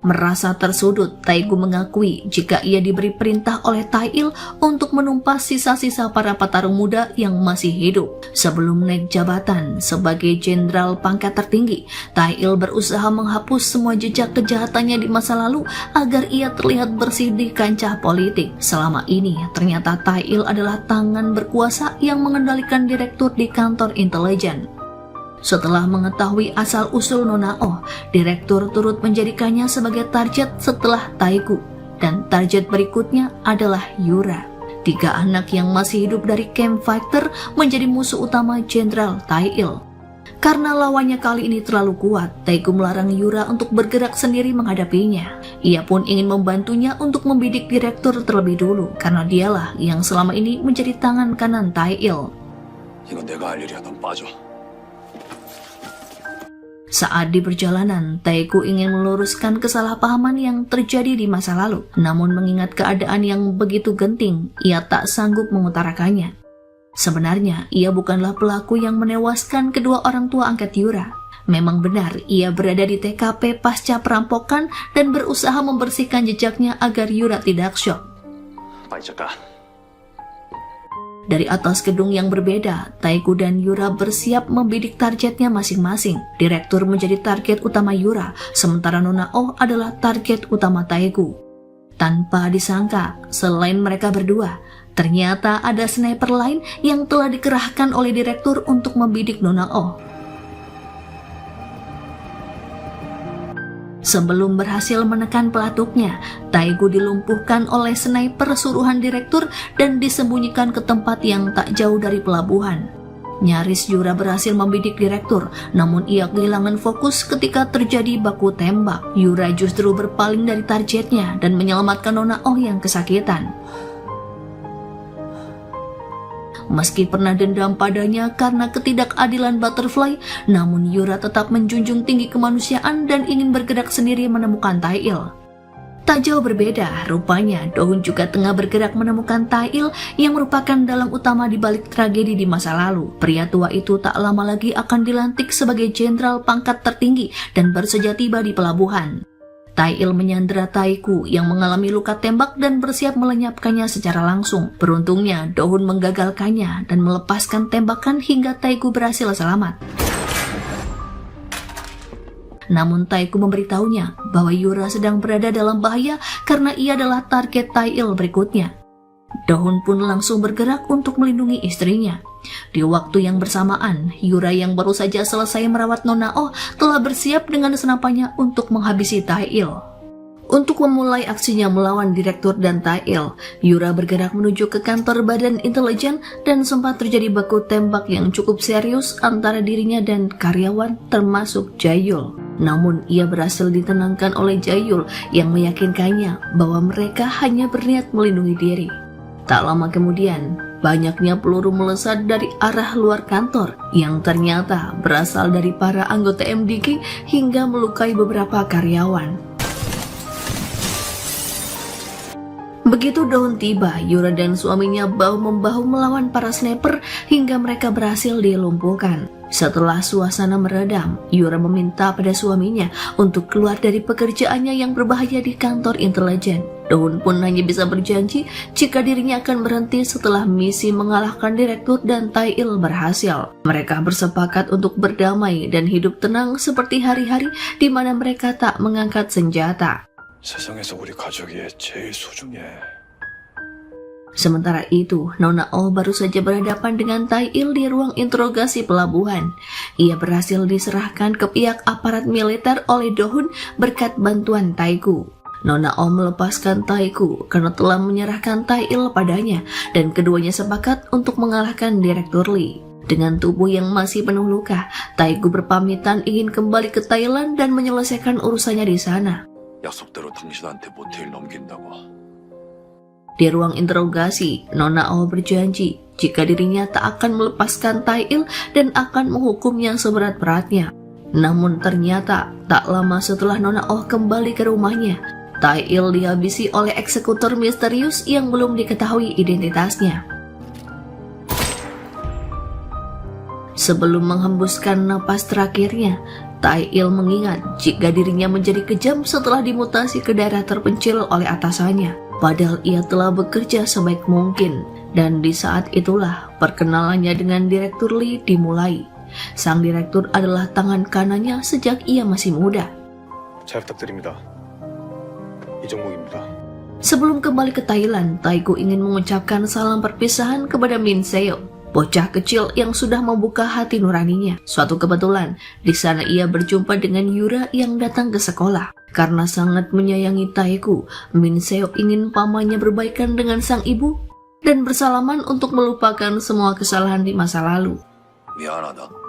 Merasa tersudut, Taeku mengakui jika ia diberi perintah oleh Tail untuk menumpas sisa-sisa para petarung muda yang masih hidup. Sebelum naik jabatan sebagai jenderal pangkat tertinggi, Tail berusaha menghapus semua jejak kejahatannya di masa lalu agar ia terlihat bersih di kancah politik. Selama ini, ternyata Tail adalah tangan berkuasa yang mengendalikan direktur di kantor intelijen. Setelah mengetahui asal-usul Nona Oh, direktur turut menjadikannya sebagai target setelah Taeku, dan target berikutnya adalah Yura. 3 anak yang masih hidup dari camp fighter menjadi musuh utama Jenderal Tail. Karena lawannya kali ini terlalu kuat, Taeku melarang Yura untuk bergerak sendiri menghadapinya. Ia pun ingin membantunya untuk membidik direktur terlebih dulu, karena dialah yang selama ini menjadi tangan kanan Tail. Saat di perjalanan, Taeku ingin meluruskan kesalahpahaman yang terjadi di masa lalu. Namun mengingat keadaan yang begitu genting, ia tak sanggup mengutarakannya. Sebenarnya, ia bukanlah pelaku yang menewaskan kedua orang tua angkat Yura. Memang benar, ia berada di TKP pasca perampokan dan berusaha membersihkan jejaknya agar Yura tidak syok. Dari atas gedung yang berbeda, Taeku dan Yura bersiap membidik targetnya masing-masing. Direktur menjadi target utama Yura, sementara Nona Oh adalah target utama Taeku. Tanpa disangka, selain mereka berdua, ternyata ada sniper lain yang telah dikerahkan oleh direktur untuk membidik Nona Oh. Sebelum berhasil menekan pelatuknya, Taeku dilumpuhkan oleh sniper suruhan direktur dan disembunyikan ke tempat yang tak jauh dari pelabuhan. Nyaris Yura berhasil membidik direktur, namun ia kehilangan fokus ketika terjadi baku tembak. Yura justru berpaling dari targetnya dan menyelamatkan Nona Oh yang kesakitan. Meski pernah dendam padanya karena ketidakadilan Butterfly, namun Yura tetap menjunjung tinggi kemanusiaan dan ingin bergerak sendiri menemukan Tae-il. Tak jauh berbeda, rupanya Do-hun juga tengah bergerak menemukan Tae-il yang merupakan dalang utama di balik tragedi di masa lalu. Pria tua itu tak lama lagi akan dilantik sebagai jenderal pangkat tertinggi dan baru saja tiba di pelabuhan. Tae-il menyandera Taeku yang mengalami luka tembak dan bersiap melenyapkannya secara langsung. Beruntungnya, Do-hun menggagalkannya dan melepaskan tembakan hingga Taeku berhasil selamat. Namun Taeku memberitahunya bahwa Yura sedang berada dalam bahaya karena ia adalah target Tae-il berikutnya. Do-hun pun langsung bergerak untuk melindungi istrinya. Di waktu yang bersamaan, Yura yang baru saja selesai merawat Nona Oh telah bersiap dengan senapannya untuk menghabisi Tae-il. Untuk memulai aksinya melawan direktur dan Tae-il, Yura bergerak menuju ke kantor badan intelijen dan sempat terjadi baku tembak yang cukup serius antara dirinya dan karyawan termasuk Jae-yul. Namun ia berhasil ditenangkan oleh Jae-yul yang meyakinkannya bahwa mereka hanya berniat melindungi diri. Tak lama kemudian, banyaknya peluru melesat dari arah luar kantor yang ternyata berasal dari para anggota MDK hingga melukai beberapa karyawan. Begitu Do-hun tiba, Yura dan suaminya bahu-membahu melawan para sniper hingga mereka berhasil dilumpuhkan. Setelah suasana meredam, Yura meminta pada suaminya untuk keluar dari pekerjaannya yang berbahaya di kantor intelijen. Do-hun pun hanya bisa berjanji jika dirinya akan berhenti setelah misi mengalahkan direktur dan Tae-il berhasil. Mereka bersepakat untuk berdamai dan hidup tenang seperti hari-hari di mana mereka tak mengangkat senjata. 세상에서 우리 가족이 제일 소중해. Sementara itu, Nona Oh baru saja berhadapan dengan Tae-il di ruang interogasi pelabuhan. Ia berhasil diserahkan ke pihak aparat militer oleh Do-hun berkat bantuan Taeku. Nona Oh melepaskan Taeku karena telah menyerahkan Tae-il padanya dan keduanya sepakat untuk mengalahkan Direktur Lee. Dengan tubuh yang masih penuh luka, Taeku berpamitan ingin kembali ke Thailand dan menyelesaikan urusannya di sana. 약속대로 당신한테 모텔 넘긴다고. Di ruang interogasi, Nona Oh berjanji jika dirinya tak akan melepaskan Tae-il dan akan menghukumnya seberat-beratnya. Namun ternyata tak lama setelah Nona Oh kembali ke rumahnya, Tae-il dihabisi oleh eksekutor misterius yang belum diketahui identitasnya. Sebelum menghembuskan napas terakhirnya, Tae-il mengingat jika dirinya menjadi kejam setelah dimutasi ke daerah terpencil oleh atasannya. Padahal ia telah bekerja sebaik mungkin. Dan di saat itulah perkenalannya dengan Direktur Lee dimulai. Sang direktur adalah tangan kanannya sejak ia masih muda. 잘 부탁드립니다. 이정목입니다. Sebelum kembali ke Thailand, Taeku ingin mengucapkan salam perpisahan kepada Min Seo, bocah kecil yang sudah membuka hati nuraninya. Suatu kebetulan, di sana ia berjumpa dengan Yura yang datang ke sekolah. Karena sangat menyayangi Taeku, Min Seo ingin pamannya berbaikan dengan sang ibu dan bersalaman untuk melupakan semua kesalahan di masa lalu. 미안하다.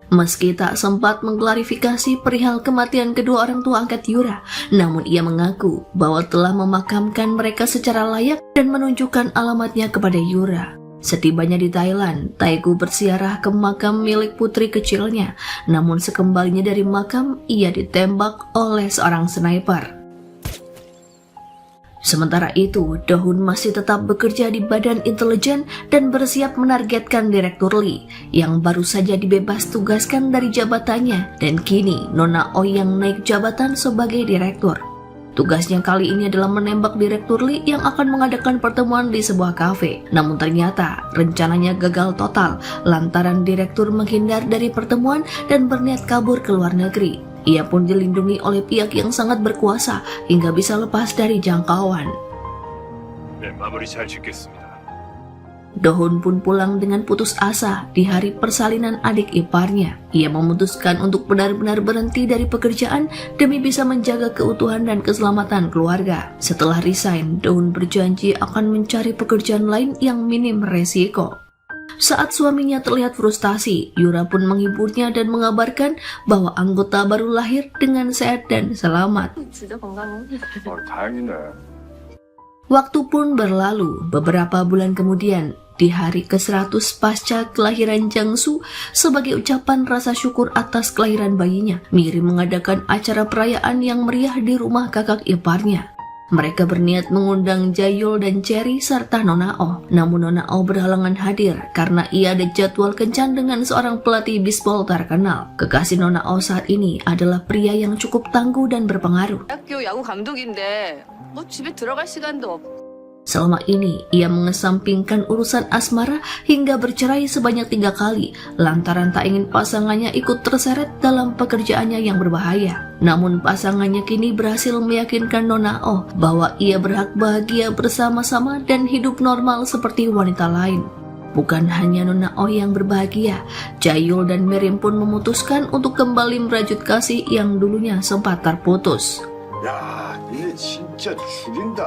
Meski tak sempat mengklarifikasi perihal kematian kedua orang tua angkat Yura, namun ia mengaku bahwa telah memakamkan mereka secara layak dan menunjukkan alamatnya kepada Yura. Setibanya di Thailand, Taegu bersiarah ke makam milik putri kecilnya. Namun sekembalinya dari makam, ia ditembak oleh seorang sniper. Sementara itu, Do-hun masih tetap bekerja di badan intelijen dan bersiap menargetkan Direktur Lee yang baru saja dibebas tugaskan dari jabatannya, dan kini Nona Oh yang naik jabatan sebagai direktur. Tugasnya kali ini adalah menembak Direktur Lee yang akan mengadakan pertemuan di sebuah kafe. Namun ternyata rencananya gagal total lantaran direktur menghindar dari pertemuan dan berniat kabur ke luar negeri. Ia pun dilindungi oleh pihak yang sangat berkuasa hingga bisa lepas dari jangkauan. 네, 마무리 잘 짓겠습니다. Do-hun pun pulang dengan putus asa di hari persalinan adik iparnya. Ia memutuskan untuk benar-benar berhenti dari pekerjaan demi bisa menjaga keutuhan dan keselamatan keluarga. Setelah resign, Do-hun berjanji akan mencari pekerjaan lain yang minim resiko. Saat suaminya terlihat frustasi, Yura pun menghiburnya dan mengabarkan bahwa anggota baru lahir dengan sehat dan selamat. 진짜 건강해. 다행이네. Waktu pun berlalu. Beberapa bulan kemudian, di hari ke-100 pasca kelahiran Jangsu, sebagai ucapan rasa syukur atas kelahiran bayinya, Miri mengadakan acara perayaan yang meriah di rumah kakak iparnya. Mereka berniat mengundang Jayul dan Cherry serta Nona Oh. Namun Nona Oh berhalangan hadir karena ia ada jadwal kencan dengan seorang pelatih bisbol terkenal. Kekasih Nona Oh saat ini adalah pria yang cukup tangguh dan berpengaruh. 학교 야구 감독인데 뭐 집에 들어갈 시간도 없고. Selama ini, ia mengesampingkan urusan asmara hingga bercerai sebanyak 3 kali, lantaran tak ingin pasangannya ikut terseret dalam pekerjaannya yang berbahaya. Namun pasangannya kini berhasil meyakinkan Nona Oh bahwa ia berhak bahagia bersama-sama dan hidup normal seperti wanita lain. Bukan hanya Nona Oh yang berbahagia, Jayul dan Merim pun memutuskan untuk kembali merajut kasih yang dulunya sempat terputus. 야, 얘 진짜 죽인다.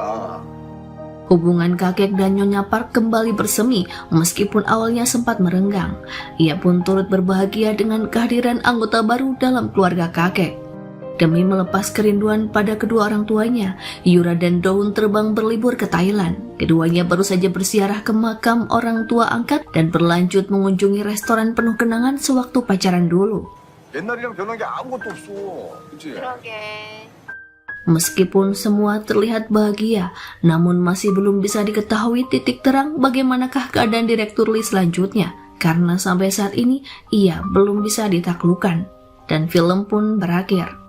Hubungan kakek dan Nyonya Park kembali bersemi meskipun awalnya sempat merenggang. Ia pun turut berbahagia dengan kehadiran anggota baru dalam keluarga kakek. Demi melepas kerinduan pada kedua orang tuanya, Yura dan Do-hun terbang berlibur ke Thailand. Keduanya baru saja bersiarah ke makam orang tua angkat dan berlanjut mengunjungi restoran penuh kenangan sewaktu pacaran dulu. 옛날이랑 변한 게 아무것도 없어. 그치? 그러게. Meskipun semua terlihat bahagia, namun masih belum bisa diketahui titik terang bagaimanakah keadaan Direktur Lee selanjutnya, karena sampai saat ini ia belum bisa ditaklukkan. Dan film pun berakhir.